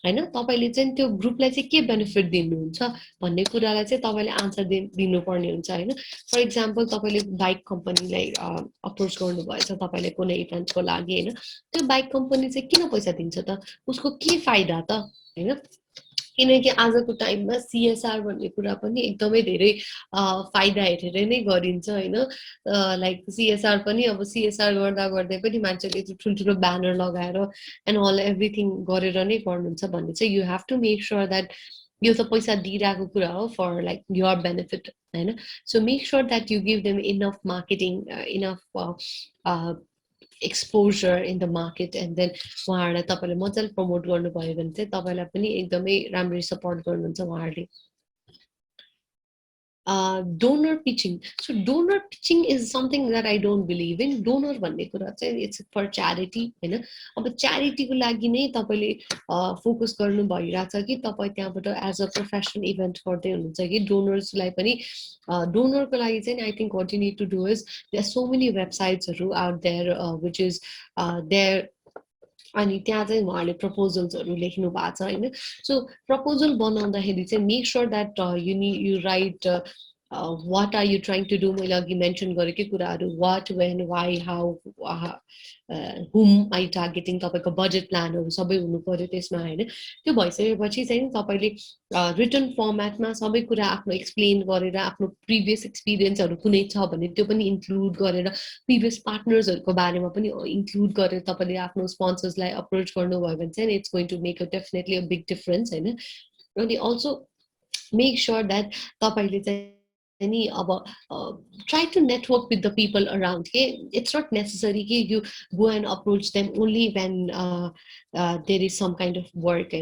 होइन तपाईँले चाहिँ त्यो ग्रुपलाई चाहिँ के बेनिफिट दिनुहुन्छ भन्ने कुरालाई चाहिँ तपाईँले आन्सर दिनुपर्ने हुन्छ होइन फर इक्जाम्पल तपाईँले बाइक कम्पनीलाई अप्रोच गर्नुभएछ तपाईँले कुनै इभेन्टको लागि होइन त्यो बाइक कम्पनी चाहिँ किन पैसा दिन्छ त उसको के फाइदा त होइन किनकि आजको टाइममा सिएसआर भन्ने कुरा पनि एकदमै धेरै फाइदा हेरेर नै गरिन्छ होइन लाइक सिएसआर पनि अब सिएसआर गर्दा गर्दै पनि मान्छेले ठुल्ठुलो ब्यानर लगाएर एन्ड अल एभ्रिथिङ गरेर नै गर्नुहुन्छ भन्ने चाहिँ you have to make sure that यो त पैसा दिइरहेको कुरा हो फर लाइक योर बेनिफिट होइन so make sure that you give them enough marketing enough exposure in the market and then उहाँहरूलाई तपाईँले मजाले प्रमोट गर्नुभयो भने चाहिँ तपाईँलाई पनि एकदमै राम्ररी सपोर्ट गर्नुहुन्छ उहाँहरूले donor pitching. So donor pitching is something that I don't believe in. Donor भन्ने कुरा चाहिँ it's for charity हैन अब charity को लागि नै तपाईले फोकस गर्नु भइराछ कि तपाई त्यहाँबाट as a professional event गर्दै हुनुहुन्छ कि donors लाई पनि donor को लागि चाहिँ I think what you need to do is there are so many websites out there which is there अनि त्यहाँ चाहिँ उहाँले प्रपोजल्सहरु लेख्नु भएको छ हैन सो प्रपोजल बनाउँदाखेरि चाहिँ make sure that you right what are you trying to do मैले अघि मेन्सन गरेकै कुराहरु what when why how whom are you targeting तपाईको बजेट प्लानहरु सबै हुनु पर्यो त्यसमा हैन त्यो भइसकेपछि चाहिँ तपाईले रिटन फर्मेटमा सबै कुरा आफ्नो एक्सप्लेन गरेर आफ्नो प्रिभियस एक्सपीरियन्सहरु कुनै छ भने त्यो पनि इन्क्लुड गरेर प्रिभियस पार्टनर्सहरुको बारेमा पनि इन्क्लुड गरेर तपाईले आफ्नो स्पोन्सर्सलाई अप्रोच गर्नुभयो भने चाहिँ it's going to make a definitely a big difference हैन अनि अल्सो मेक श्योर दैट तपाईले चाहिँ any about try to network with the people around. Okay, it's not necessary you go and approach them only when there is some kind of work.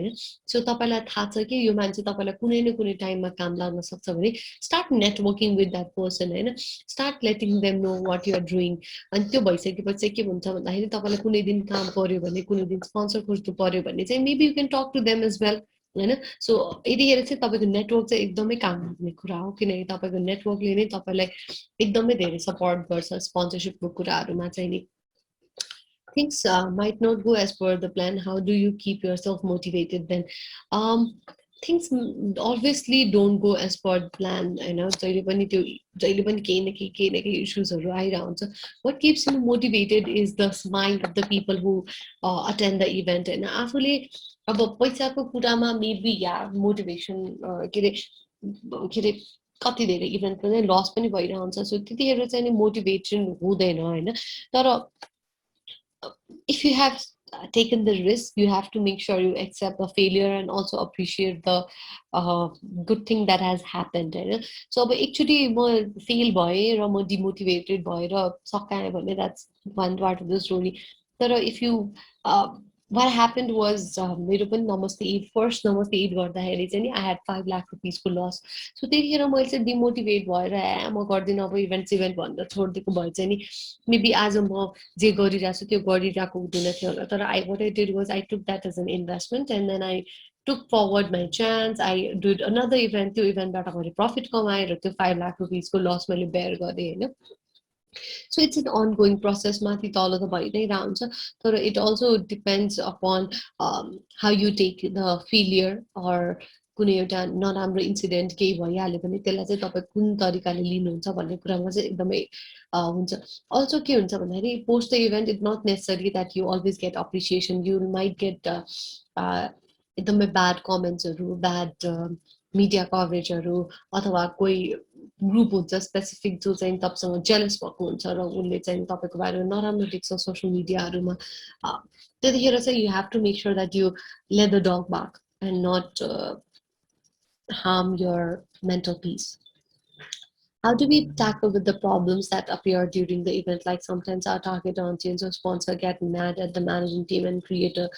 So तपाईँलाई थाहा छ कि यो मान्छे तपाईँलाई कुनै न कुनै टाइममा काम लाग्न सक्छ भने start networking with that person. Start letting them know what you are doing. अनि त्यो भइसकेपछि चाहिँ के हुन्छ भन्दाखेरि तपाईँलाई कुनै दिन काम पर्यो भने कुनै दिन स्पोन्सर खोज्नु पर्यो भने चाहिँ maybe you can talk to them as well. So यतिखेर चाहिँ तपाईँको नेटवर्क चाहिँ एकदमै काम लाग्ने कुरा हो, किनकि तपाईँको नेटवर्कले नै तपाईँलाई एकदमै धेरै सपोर्ट गर्छ स्पोन्सरसिपको कुराहरूमा चाहिँ नि. Things might not go as per the plan. How do you keep yourself motivated then? Things obviously don't go as per the plan. जहिले पनि केही न केही इश्युजहरू आइरहन्छ. What keeps you motivated is the smile of the people who attend the event. होइन, आफूले अब पैसाको कुरामा मेबी या मोटिभेसन के अरे कति धेरै इभेन्टको चाहिँ लस पनि भइरहन्छ. सो त्यतिखेर चाहिँ नि मोटिभेसन हुँदैन होइन. तर if you have taken the risk, you have to make sure you accept the failure and also appreciate the good thing that has happened. So actually fail भए र म demotivated भएर सकाएँ भने that's one part of the story. तर if you what happened was मेरो पनि नमस्ते Eid first नमस्ते ईद गर्दाखेरि चाहिँ नि I had 5 लाख रुपिसको लस. सो त्यतिखेर मैले चाहिँ डिमोटिभेट भएर म गर्दिनँ अब इभेन्ट भनेर छोडिदिएको भए चाहिँ नि मेबी आज म जे गरिरहेको छु त्यो गरिरहेको हुँदैन थियो होला. तर what I did was I took that as an investment and then I took forward my chance. I did another event. त्यो इभेन्टबाट मैले प्रफिट कमाएर त्यो 5 लाख रुपिसको लस मैले बेयर गरेँ होइन. So it's an ongoing process. माथि तल त भइ नै रहन्छ. तर it also depends upon how you take the failure or कुनै एउटा नराम्रो इन्सिडेन्ट केही भइहाल्यो भने त्यसलाई चाहिँ तपाईँ कुन तरिकाले लिनुहुन्छ भन्ने कुरामा चाहिँ एकदमै हुन्छ. अल्सो के हुन्छ भन्दाखेरि post the event it not necessary that you always get appreciation. You might get एकदमै ब्याड कमेन्ट्सहरू, ब्याड मिडिया कभरेजहरू, अथवा कोही ग्रुप हुन्छ स्पेसिफिक जो चाहिँ तपाईँसँग जेलस भएको हुन्छ र उनले चाहिँ तपाईँको बारेमा नराम्रो देख्छ सोसियल मिडियाहरूमा. त्यतिखेर चाहिँ you have to make sure that you let the dog back and not harm your mental peace. How do we tackle with the problems that appear during the event? Like sometimes our target audience or sponsor get mad at the managing team and create a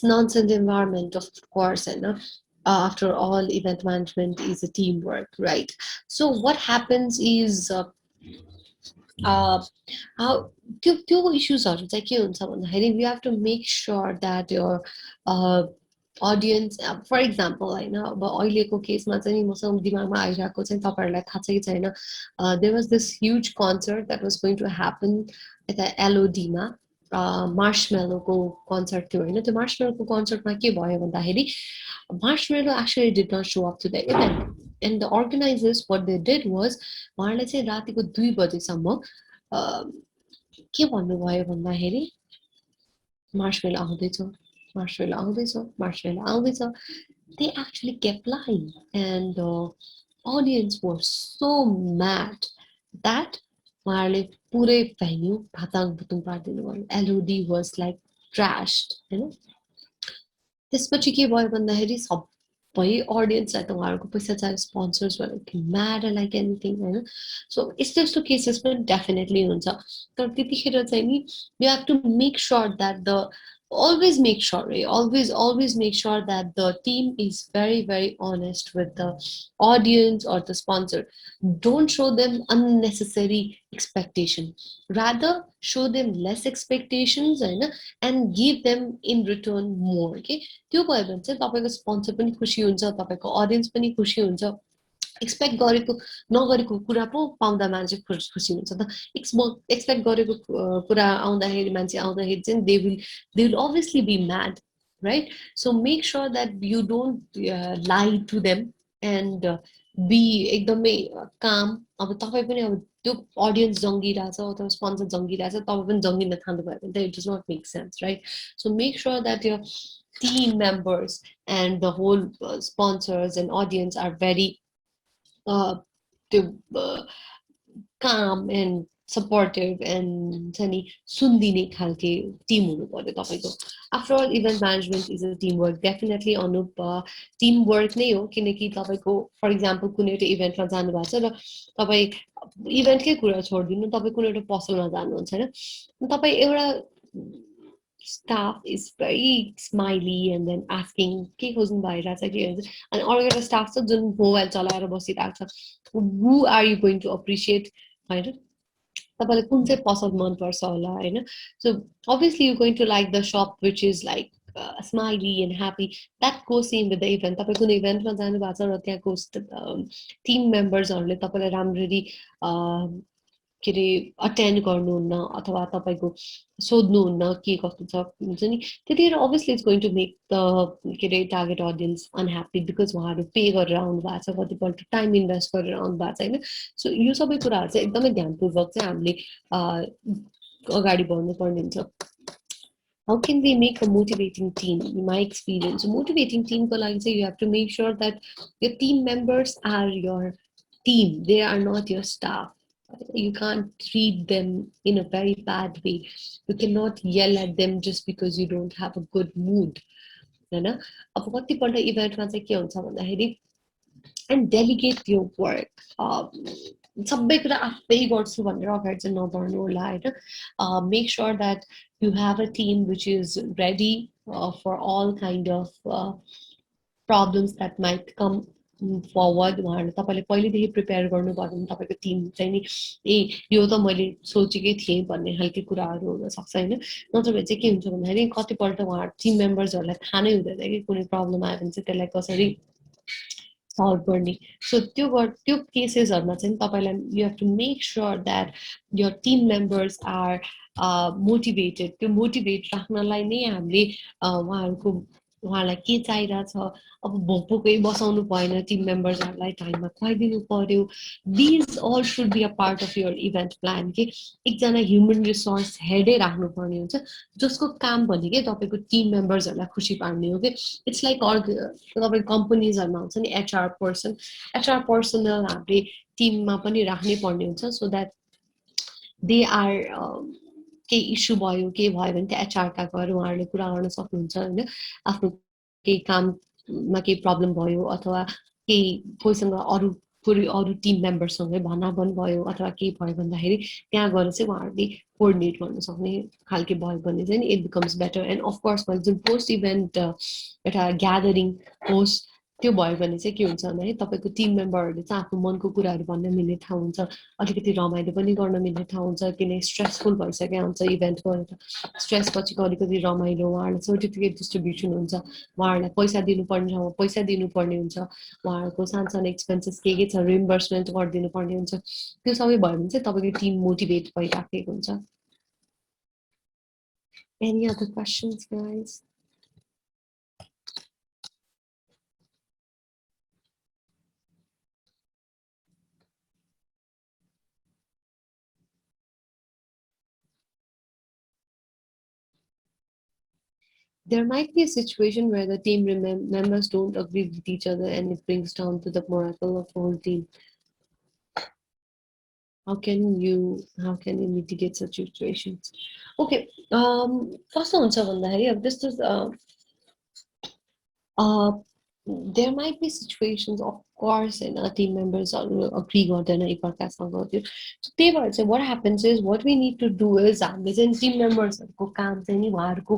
nonsense environment, of course. And after all, event management is a teamwork, right? So what happens is how two issues are like we have to make sure that your audience, for example, होइन अब अहिलेको केसमा चाहिँ मसँग दिमागमा आइरहेको चाहिँ तपाईँहरूलाई थाहा छ कि छैन, there was this huge concert that was going to happen at the LOD-मा. मार्समेलोको कन्सर्ट थियो होइन. त्यो मार्समेलोको कन्सर्टमा के भयो भन्दाखेरि Marshmello actually did not show up to the event and the organizers what they did was उहाँहरूले चाहिँ रातिको 2 बजेसम्म के भन्नुभयो भन्दाखेरि मार्समेलो आउँदैछ, मार्समेलो आउँदैछ, मार्समेलो आउँदैछ. They actually kept lying and the audience was so mad that उहाँहरूले पुरै भेन्यू भाताङ भुतुङ पारिदिनु भयो. LOD was like trashed होइन. त्यसपछि के भयो भन्दाखेरि सबै अडियन्सलाई त उहाँहरूको पैसा चाहियो, स्पोन्सर्स भनेर म्याड लाइक एनिथिङ होइन. सो यस्तो यस्तो केसेस पनि डेफिनेटली हुन्छ. तर त्यतिखेर चाहिँ नि you have to make sure that the always make sure, always make sure that the team is very, very honest with the audience or the sponsor. Don't show them unnecessary expectation. Rather, show them less expectations and give them in return more. Okay? त्यो भयो भने चाहिँ तपाईको sponsor पनि खुसी हुन्छ, तपाईको audience पनि खुसी हुन्छ. एक्सपेक्ट गरेको नगरेको कुरा पो पाउँदा मान्छे खुसी हुन्छ त. एक्सपेक्ट गरेको कुरा आउँदाखेरि मान्छे आउँदाखेरि चाहिँ they will obviously be mad, right? So make sure that you don't lie to them and be एकदमै काम. अब तपाईँ पनि अब त्यो अडियन्स जङ्गिरहेछ अथवा स्पोन्सर जङ्गिरहेछ, तपाईँ पनि जङ्गिन थाल्नुभयो भने it does not make sense, right? So make sure that your team members and the whole sponsors and audience are very calm and supportive and छ नि सुनिदिने खालके टिम हुनु पर्यो तपाईँको. After all event management is a team work. Definitely अनुप team work नै हो, किनकि तपाईँको फर इक्जाम्पल कुनै एउटा इभेन्टमा जानुभएको छ र तपाईँ इभेन्टकै कुरा छोडिदिनु, तपाईँ कुनै एउटा पसलमा जानुहुन्छ होइन, तपाईँ एउटा staff is very smiley and then asking के खोज्नु भइरहेछ के भन्छ, अनि अर्को एउटा स्टाफ छ जुन मोबाइल चलाएर बसिरहेको छ. who are you going to appreciate होइन, तपाईँलाई कुन चाहिँ पसल मनपर्छ होला होइन. So obviously you're going to like the shop which is like smiley and happy. That goes same with the event. तपाईँ कुनै इभेन्टमा जानु भएको छ र त्यहाँको टिम मेम्बर्सहरूले तपाईँलाई राम्ररी के अरे अटेन्ड गर्नुहुन्न अथवा तपाईँको सोध्नुहुन्न के कस्तो छ हुन्छ नि, त्यतिखेर obviously it's going to make the के अरे टार्गेट अडियन्स अनह्याप्पी, बिकज उहाँहरू पे गरेर आउनु भएको छ, कतिपल्ट टाइम इन्भेस्ट गरेर आउनु भएको छ होइन. सो यो सबै कुराहरू चाहिँ एकदमै ध्यानपूर्वक चाहिँ हामीले अगाडि बढ्नु पर्ने हुन्छ. How can we make a motivating team? In my experience, motivating team ko lagi say you have to make sure that your team members are your team. They are not your staff. You can't treat them in a very bad way. You cannot yell at them just because you don't have a good mood. होइन. अब कतिपल्ट इभेन्टमा चाहिँ के हुन्छ भन्दाखेरि and delegate यो work. सबै कुरा आफै गर्छु भनेर अगाडि चाहिँ नबढ्नु होला होइन. Make sure that you have a team which is ready for all kind of problems that might come forward. उहाँहरूले तपाईँले पहिलेदेखि प्रिपेयर गर्नुभयो भने तपाईँको टिम चाहिँ नि ए यो त मैले सोचेकै थिएँ भन्ने खालको कुराहरू हुनसक्छ होइन. नत्र भने चाहिँ के हुन्छ भन्दाखेरि कतिपल्ट उहाँहरू टिम मेम्बर्सहरूलाई थाहा नै हुँदैन कि कुनै प्रब्लम आयो भने चाहिँ त्यसलाई कसरी सल्भ गर्ने. सो त्यो केसेसहरूमा चाहिँ तपाईँलाई you have to make sure that your team members are motivated. त्यो मोटिभेट राख्नलाई नै हामीले उहाँहरूलाई के चाहिरहेछ, अब भोकै बसाउनु भएन, टिम मेम्बर्सहरूलाई टाइममा खुवाइदिनु पर्यो. These all should be a part of your event plan. कि एकजना ह्युमन रिसोर्स हेडै राख्नुपर्ने हुन्छ जसको काम भनेकै तपाईँको टिम मेम्बर्सहरूलाई खुसी पार्ने हो कि. इट्स लाइक तपाईँको कम्पनीजहरूमा हुन्छ नि एचआर पर्सनल हामीले टिममा पनि राख्नै पर्ने हुन्छ. सो द्याट दे आर केही इस्यु भयो के भयो भने त्यो एचआरका गएर उहाँहरूले कुरा गर्न सक्नुहुन्छ होइन. आफ्नो केही काममा केही प्रब्लम भयो अथवा केही कोहीसँग अरू टिम मेम्बरसँगै भनाभन भयो अथवा केही भयो भन्दाखेरि त्यहाँ गएर चाहिँ उहाँहरूले कोअर्डिनेट गर्न सक्ने खालके भयो भने चाहिँ it becomes better. And of course मैले जुन पोस्ट इभेन्ट एउटा ग्यादरिङ होस्ट त्यो भयो भने चाहिँ के हुन्छ भने तपाईँको टिम मेम्बरहरूले चाहिँ आफ्नो मनको कुराहरू भन्न मिल्ने ठाउँ हुन्छ, अलिकति रमाइलो पनि गर्न मिल्ने ठाउँ हुन्छ. किन स्ट्रेसफुल भइसकेको हुन्छ इभेन्ट गरेर, स्ट्रेसपछिको अलिकति रमाइलो, उहाँहरूलाई सर्टिफिकेट डिस्ट्रिब्युसन हुन्छ, उहाँहरूलाई पैसा दिनुपर्ने ठाउँमा पैसा दिनुपर्ने हुन्छ, उहाँहरूको सानो एक्सपेन्सेस के छ रिइम्बर्समेन्ट गरिदिनु पर्ने हुन्छ. त्यो सबै भयो भने चाहिँ तपाईँको टिम मोटिभेट भइराखेको हुन्छ. Any other questions, guys? There might be a situation where the team members don't agree with each other and it brings down to the morale of the whole team. How can you mitigate such situations? Okay, first हुन्छ भन्दाखेरि अब this is there might be situations, of course, and our team members agree गर्दैन एकअर्कासँग त्यो. So त्यही भएर चाहिँ what happens is what we need to do is हामीले चाहिँ टिम मेम्बर्सहरूको काम चाहिँ नि उहाँहरूको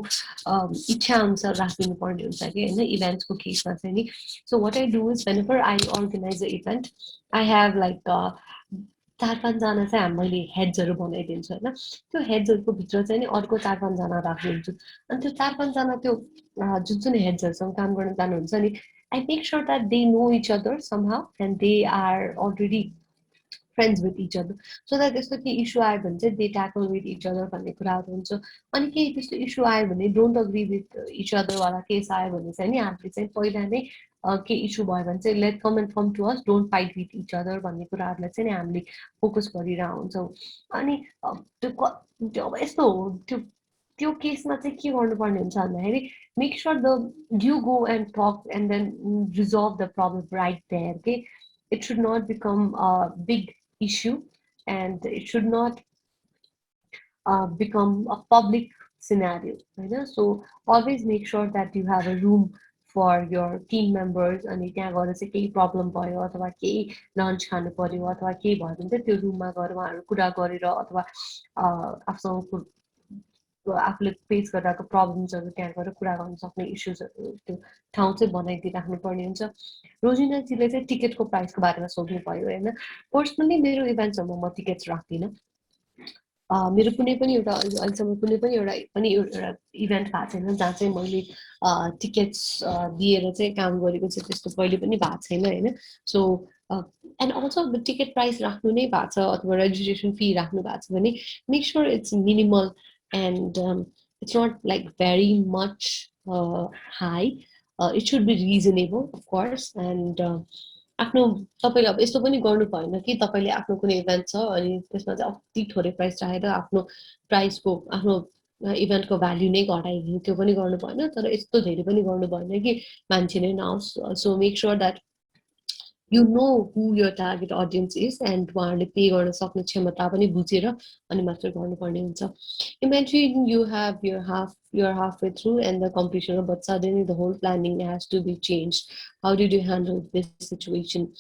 इच्छा अनुसार राखिदिनु पर्ने हुन्छ कि होइन इभेन्टको केसमा चाहिँ नि. So what I do is whenever I organize an event, I have like 4-5जना चाहिँ मैले हेड्सहरू बनाइदिन्छु होइन. त्यो हेड्सहरूको भित्र चाहिँ नि अर्को 4-5जना राखिदिन्छु. अनि त्यो 4-5जना त्यो जुन हेड्सहरूसँग काम गर्न जानुहुन्छ नि, I make sure that they know each other somehow and they are already friends with each other. So that त्यस्तो केही इस्यु आयो भने चाहिँ they tackle with each other भन्ने कुराहरू हुन्छ. अनि केही त्यस्तो इस्यु आयो भने don't agree with each other वाला केस आयो भने चाहिँ नि हामीले चाहिँ पहिला नै केही इस्यु भयो भने चाहिँ let come and come to us, don't fight with each other भन्ने कुराहरूलाई चाहिँ नि हामीले फोकस गरिरहेको हुन्छौँ. अनि त्यो अब यस्तो हो त्यो केसमा चाहिँ के गर्नुपर्ने हुन्छ भन्दाखेरि make sure you go and talk and then resolve the problem right there. Okay, it should not become a big issue and it should not become a public scenario, होइन? So always make sure that you have a room for your team members, अनि त्यहाँ गएर चाहिँ केही problem भयो अथवा केही lunch खानु पर्यो अथवा केही भयो भने चाहिँ त्यो रुममा गएर उहाँहरू कुरा गरेर अथवा आफूसँग आफूले फेस गरिरहेको प्रब्लम्सहरू त्यहाँ गएर कुरा गर्न सक्ने इस्युजहरू त्यो ठाउँ चाहिँ बनाइदिइराख्नु पर्ने हुन्छ। रोजिनाजीले चाहिँ टिकटको प्राइसको बारेमा सोध्नु भयो होइन। पर्सनली मेरो इभेन्ट्सहरूमा म टिकट्स राख्दिनँ। मेरो कुनै पनि एउटा अहिलेसम्म कुनै पनि एउटा इभेन्ट भएको छैन जहाँ चाहिँ मैले टिकट्स दिएर चाहिँ काम गरेको चाहिँ त्यस्तो कहिले पनि भएको छैन होइन। So and also ticket price राख्नु नै भएको छ अथवा रेजिस्ट्रेसन फी राख्नु भएको छ भने make sure it's minimal and it's not like very much high. It should be reasonable of course and आफ्नो तपाईँले अब यस्तो पनि गर्नु भएन कि तपाईँले आफ्नो कुनै इभेन्ट छ अनि त्यसमा चाहिँ अति थोरै प्राइस राखेर आफ्नो प्राइसको आफ्नो इभेन्टको भ्याल्यु नै घटाइदिनु, त्यो पनि गर्नु भएन। तर यस्तो धेरै पनि गर्नु भएन कि मान्छे नै नआओस्। So make sure that you know who your target audience is and उहाँहरूले पे गर्न सक्ने क्षमता पनि बुझेर अनि मात्र गर्नुपर्ने हुन्छ। Imagine you're halfway through and the completion, but suddenly the whole planning has to be changed. How did you handle this situation?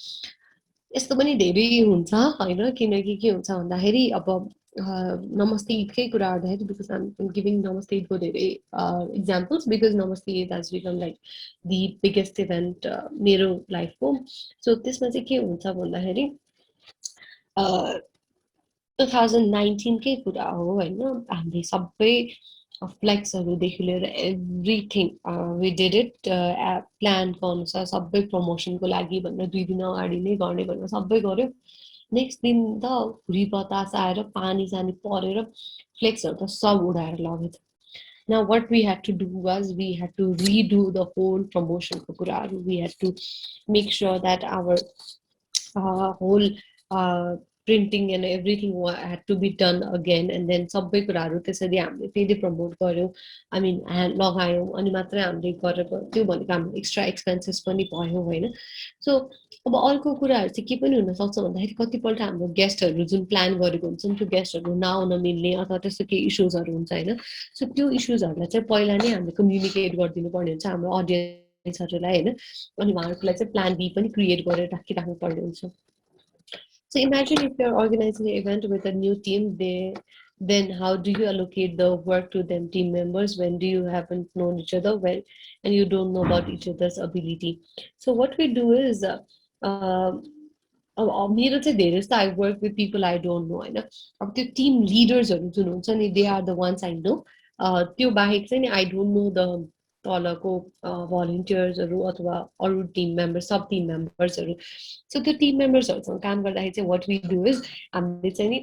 यस्तो पनि धेरै हुन्छ होइन, किनकि के हुन्छ भन्दाखेरि अब नमस्ते ईदकै कुरा गर्दाखेरि बिकज आइम गिभिङ नमस्ते ईदको धेरै इक्जाम्पल्स बिकज नमस्ते Eid has become like the biggest event मेरो लाइफको। सो त्यसमा चाहिँ के हुन्छ भन्दाखेरि 2019कै कुरा हो होइन। हामीले सबै फ्लेक्सहरूदेखि लिएर एभ्रिथिङ वी डिड इट प्लानको अनुसार, सबै प्रमोसनको लागि भनेर 2 दिन अगाडि नै गर्ने भनेर सबै गऱ्यो। नेक्स्ट दिन त हुरी बतास आएर पानी सानी परेर फ्लेक्सहरू त सब उडाएर लगेछ। Now what we had to do was we had to redo the whole promotion को कुराहरू। We had to make sure that our whole printing and everything had to be done again and then सबै कुराहरू त्यसरी हामीले फेरि promote गर्यौँ, I mean लगायौँ अनि मात्रै हामीले गरेको। त्यो भनेको हाम्रो एक्स्ट्रा एक्सपेन्सेस पनि भयो होइन। सो अब अर्को कुराहरू चाहिँ के पनि हुनसक्छ भन्दाखेरि कतिपल्ट हाम्रो गेस्टहरू जुन प्लान गरेको हुन्छ त्यो गेस्टहरू नआउन मिल्ने अथवा त्यस्तो केही इस्युजहरू हुन्छ होइन। सो त्यो इस्युजहरूलाई चाहिँ पहिला नै हामीले कम्युनिकेट गरिदिनु पर्ने हुन्छ हाम्रो अडियन्सहरूलाई होइन। अनि उहाँहरूको लागि चाहिँ प्लान बी पनि क्रिएट गरेर राखिराख्नु पर्ने हुन्छ। So imagine if you're organizing an event with a new team, then how do you allocate the work to them team members when do you haven't known each other well and you don't know about each other's ability? So what we do is मेरो चाहिँ धेरै जस्तो I work with people I don't know होइन। अब त्यो team लिडर्सहरू जुन हुन्छ नि they are the ones I know. त्यो बाहेक चाहिँ नि आई डोन्ट नो द तलको भलिन्टियर्सहरू अथवा अरू टिम मेम्बर्स सब टिम मेम्बर्सहरू। सो त्यो टिम मेम्बर्सहरूसँग काम गर्दाखेरि चाहिँ वाट वी डु इज हामीले चाहिँ नि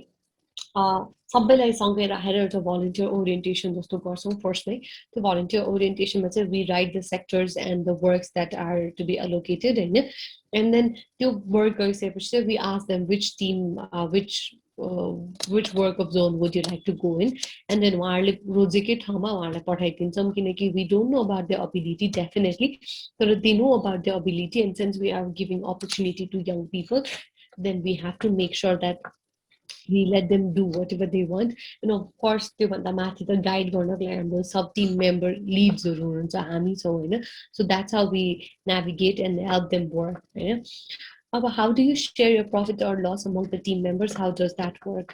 सबैलाई सँगै राखेर एउटा भलिन्टियर ओरिएन्टेसन जस्तो गर्छौँ फर्स्टमै। त्यो भलिन्टियर ओरिएन्टेसनमा चाहिँ we write the sectors and the works that are to be allocated होइन। एन्ड देन त्यो वर्क गरिसकेपछि चाहिँ we ask them which team which work of zone would you like to go in and then उहाँहरूले रोजेकै ठाउँमा उहाँहरूलाई पठाइदिन्छौँ किनकि we don't know about their ability definitely, तर they know about their ability and since we are giving opportunity to young people then we have to make sure that we let them do whatever they want. And of course त्योभन्दा माथि त guide गर्नको लागि हाम्रो सब team member लिड्सहरू हुनुहुन्छ, हामी छौँ होइन। So that's how we navigate and help them work होइन। अब how do you share your profit or loss among the team members? How does that work?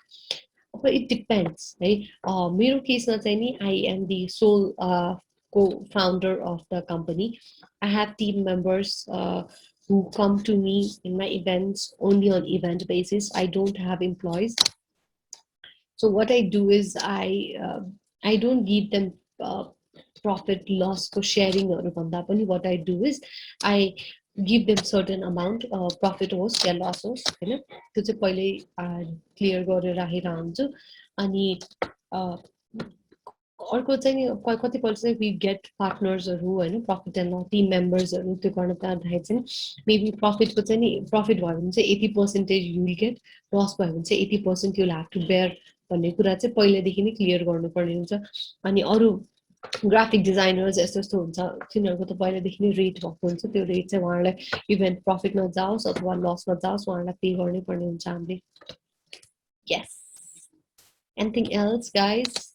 It depends है। मेरो केसमा चाहिँ नि I am the sole co-founder of the company. I have team members who come to me in my events only on event basis. I don't have employees. So what I do is I don't give them profit loss for sharing or what I do is I give them certain amount profit होस् या loss होस् होइन, त्यो चाहिँ पहिल्यै clear गरेर राखेर हुन्छु। अनि अर्को चाहिँ नि कतिपल्ट चाहिँ वी गेट पार्टनर्सहरू होइन, प्रफिट एन्ड लस टिम मेम्बर्सहरू। त्यो गर्न जाँदाखेरि चाहिँ मेबी प्रफिटको चाहिँ नि प्रफिट भयो भने चाहिँ 80% यु विल गेट, लस भयो भने चाहिँ 80% युल ह्याभ टु बेयर भन्ने कुरा चाहिँ पहिल्यैदेखि नै क्लियर गर्नुपर्ने हुन्छ। अनि अरू ग्राफिक डिजाइनर्स यस्तो यस्तो हुन्छ तिनीहरूको त पहिल्यैदेखि नै रेट भएको हुन्छ, त्यो रेट चाहिँ उहाँहरूलाई इभेन्ट प्रफिटमा जाओस् अथवा लसमा जाओस् उहाँहरूलाई पे गर्नै पर्ने हुन्छ हामीले। यस Anything else, guys?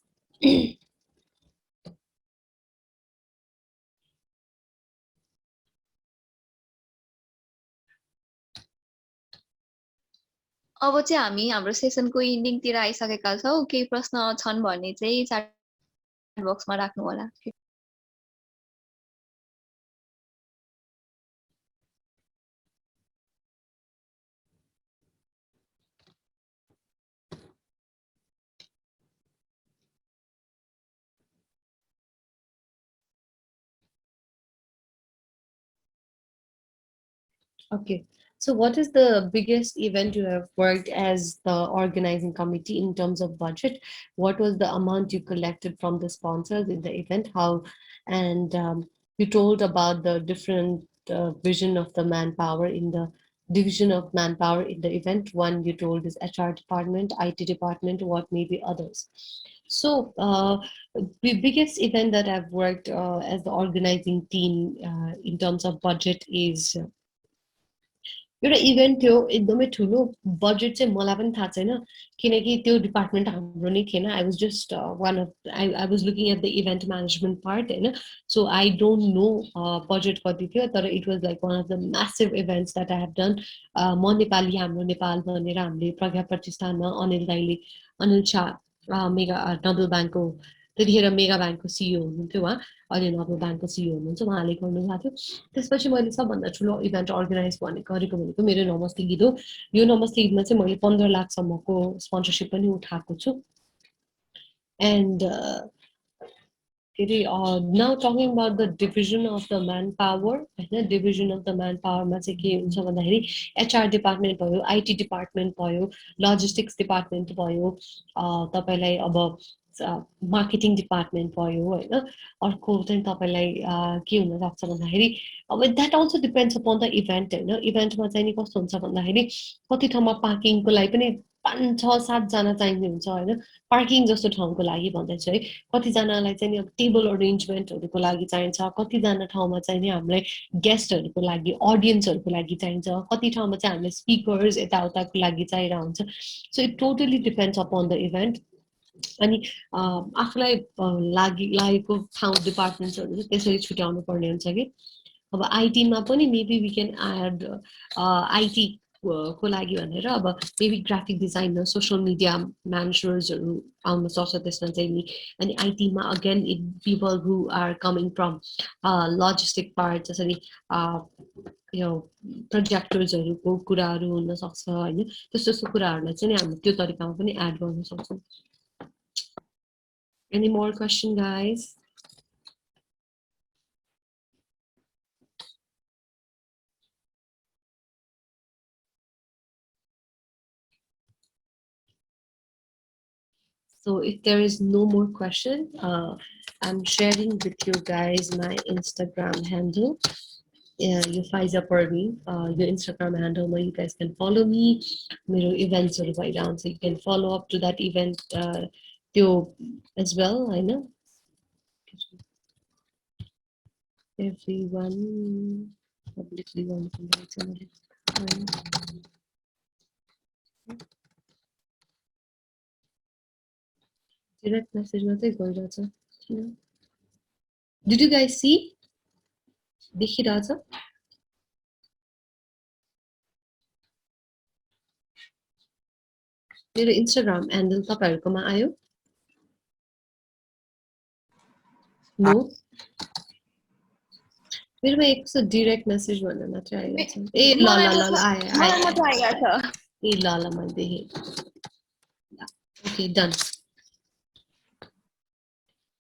अब चाहिँ हामी हाम्रो सेसनको इन्डिङतिर आइसकेका छौँ। केही प्रश्न छन् भने चाहिँ च्याट बक्समा राख्नु होला। Okay. So what is the biggest event you have worked as the organizing committee in terms of budget? What was the amount you collected from the sponsors in the event? How, and you told about the different vision of the manpower in the division of manpower in the event. One you told is HR department, IT department, what may be others. So the biggest event that I've worked as the organizing team in terms of budget is एउटा event थियो एकदमै ठुलो budget चाहिँ मलाई पनि थाहा छैन किनकि त्यो डिपार्टमेन्ट हाम्रो नै थिएन I was just one of I was looking at the event management part होइन so I don't know budget कति थियो तर it was like one of the massive events that I have done म नेपाली हाम्रो नेपाल भनेर हामीले प्रज्ञा प्रतिष्ठानमा अनिल दाईले अनिल शाह मेगा नोबल ब्याङ्कको त्यतिखेर मेगा ब्याङ्कको सिइओ हुनुहुन्थ्यो उहाँ अहिले नोबल ब्याङ्कको सिइओ हुनुहुन्छ उहाँले गर्नुभएको थियो त्यसपछि मैले सबभन्दा ठुलो इभेन्ट अर्गनाइज गरेको भनेको मेरो नमस्ते गीत हो यो नमस्ते गीतमा चाहिँ मैले 15 लाखसम्मको स्पोन्सरसिप पनि उठाएको छु and now talking about the division of the manpower, division of the manpower मा चाहिँ के हुन्छ भन्दाखेरि HR डिपार्टमेन्ट भयो, IT डिपार्टमेन्ट भयो, लजिस्टिक्स डिपार्टमेन्ट भयो, तपाईलाई अब मार्केटिङ डिपार्टमेन्ट भयो होइन अर्को चाहिँ तपाईलाई के हुन सक्छ भन्दाखेरि अब that also depends upon the event होइन इभेन्टमा चाहिँ नि कस्तो हुन्छ भन्दाखेरि कति ठाउँमा पार्किङको लागि पनि 5-6-7 जना चाहिने हुन्छ होइन पार्किङ जस्तो ठाउँको लागि भन्दैछु है कतिजनालाई चाहिँ नि अब टेबल अरेन्जमेन्टहरूको लागि चाहिन्छ कतिजना ठाउँमा चाहिँ नि हामीलाई गेस्टहरूको लागि अडियन्सहरूको लागि चाहिन्छ कति ठाउँमा चाहिँ हामीलाई स्पिकर्स यताउताको लागि चाहिरहेको हुन्छ so it totally depends upon the event अनि आफूलाई लागेको ठाउँ डिपार्टमेन्ट्सहरू चाहिँ त्यसरी छुट्याउनु पर्ने हुन्छ कि अब आइटीमा पनि maybe we can add IT को लागि भनेर अब maybe graphic designer social media म्यानेजर्सहरू आउन सक्छ त्यसमा चाहिँ नि अनि आइटीमा again it people who are coming from logistic part जसरी यो प्रोजेक्टर्सहरूको कुराहरू हुनसक्छ होइन त्यस्तो त्यस्तो कुराहरूलाई चाहिँ हामी त्यो तरिकामा पनि एड गर्न सक्छौँ Any more question, guys? So if there is no more question, I'm sharing with you guys my Instagram handle. You Faija Pareween, your Instagram handle where you guys can follow me. मेरो events so you can follow up to that event as well. I know everyone publicly wants to direct message Did you guys see? देखिरहेछ मेरो Instagram handle तपाईहरुकोमा आयो no मेरोमा एकसो direct message भनेर मात्र आइरहेछ ए ल ल ल आयो ए ल ल मैले देखेँ okay done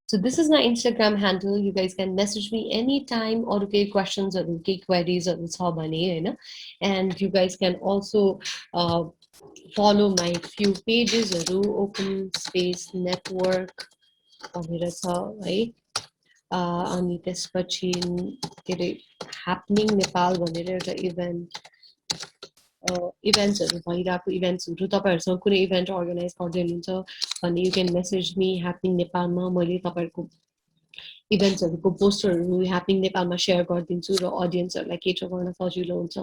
So this is my Instagram handle. You guys can message me anytime or okay questions or okay queries or and you guys can also follow my few pages Open Space Network right अनि त्यसपछि के रे Happening Nepal भनेर एउटा event इभेन्ट्सहरु भइराको इभेन्ट्सहरु तपाईहरुसँग कुनै event organise गर्दै हुनुहुन्छ भने you can message me happening नेपालमा मैले तपाईहरुको इभेन्ट्सहरुको पोस्टरहरु ह्यापनिङ नेपालमा शेयर गर्दिन्छु र अडियन्सहरुलाई केटर गर्न सजिलो हुन्छ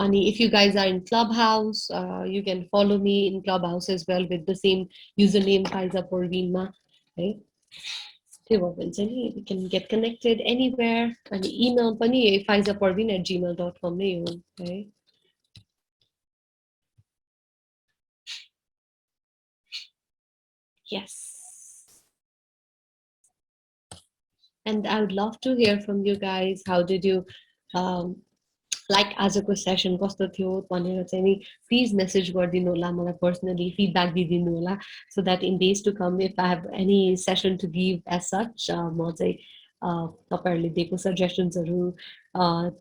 And if you guys are in Clubhouse, you can follow me in Clubhouse as well with the same username Faija Pareween ma, right? We can get connected anywhere. And email pani faizaparveen@gmail.com नै हो, right? Yes. And I would love to hear from you guys. How did you like आजको session कस्तो थियो भनेर चाहिँ नि please message गरिदिनु होला मलाई पर्सनली फिडब्याक दिइदिनु होला so that in days to come if I have any session to give as such म चाहिँ तपाईँहरूले दिएको सजेसन्सहरू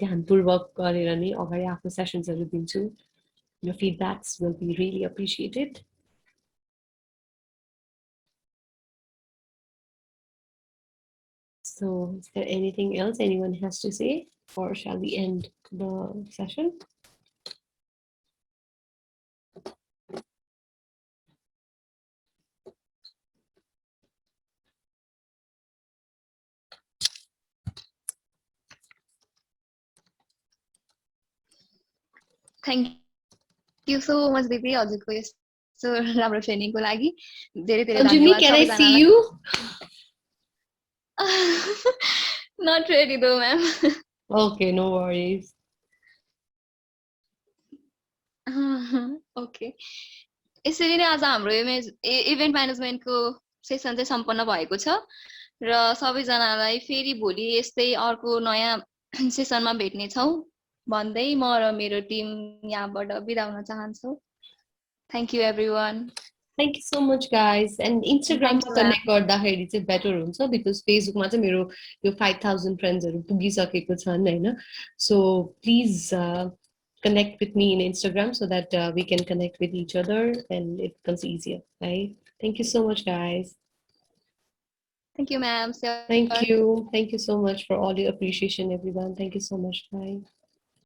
ध्यानपूर्वक गरेर नै अगाडि आफ्नो सेसन्सहरू दिन्छु your feedbacks will be really appreciated. So is there anything else anyone has to say or shall we end the session? Thank you so much, Devi, हजुरको यस्तो राम्रो ट्रेनिङको लागि धेरै धेरै Anjumi, धन्यवाद can I see सबैजनालाई। you? Not ready though, ma'am. Okay, no worries. Okay. यसरी नै आज हाम्रो इभेन्ट म्यानेजमेन्टको सेसन चाहिँ सम्पन्न भएको छ र सबैजनालाई फेरि भोलि यस्तै अर्को नयाँ सेसनमा भेट्ने छौँ भन्दै म र मेरो टिम यहाँबाट बिदा हुन चाहन्छु। Thank you everyone. Thank you so much guys. And Instagram मा connect गर्दाखेरि चाहिँ better हुन्छ because Facebook मा चाहिँ मेरो यो 5000 फ्रेन्ड्सहरु पुगिसकेको छन् हैन. So please connect with me in Instagram so that we can connect with each other and it becomes easier, right? Thank you so much guys. Thank you ma'am. Thank you so much for all your appreciation everyone. Thank you so much. Bye.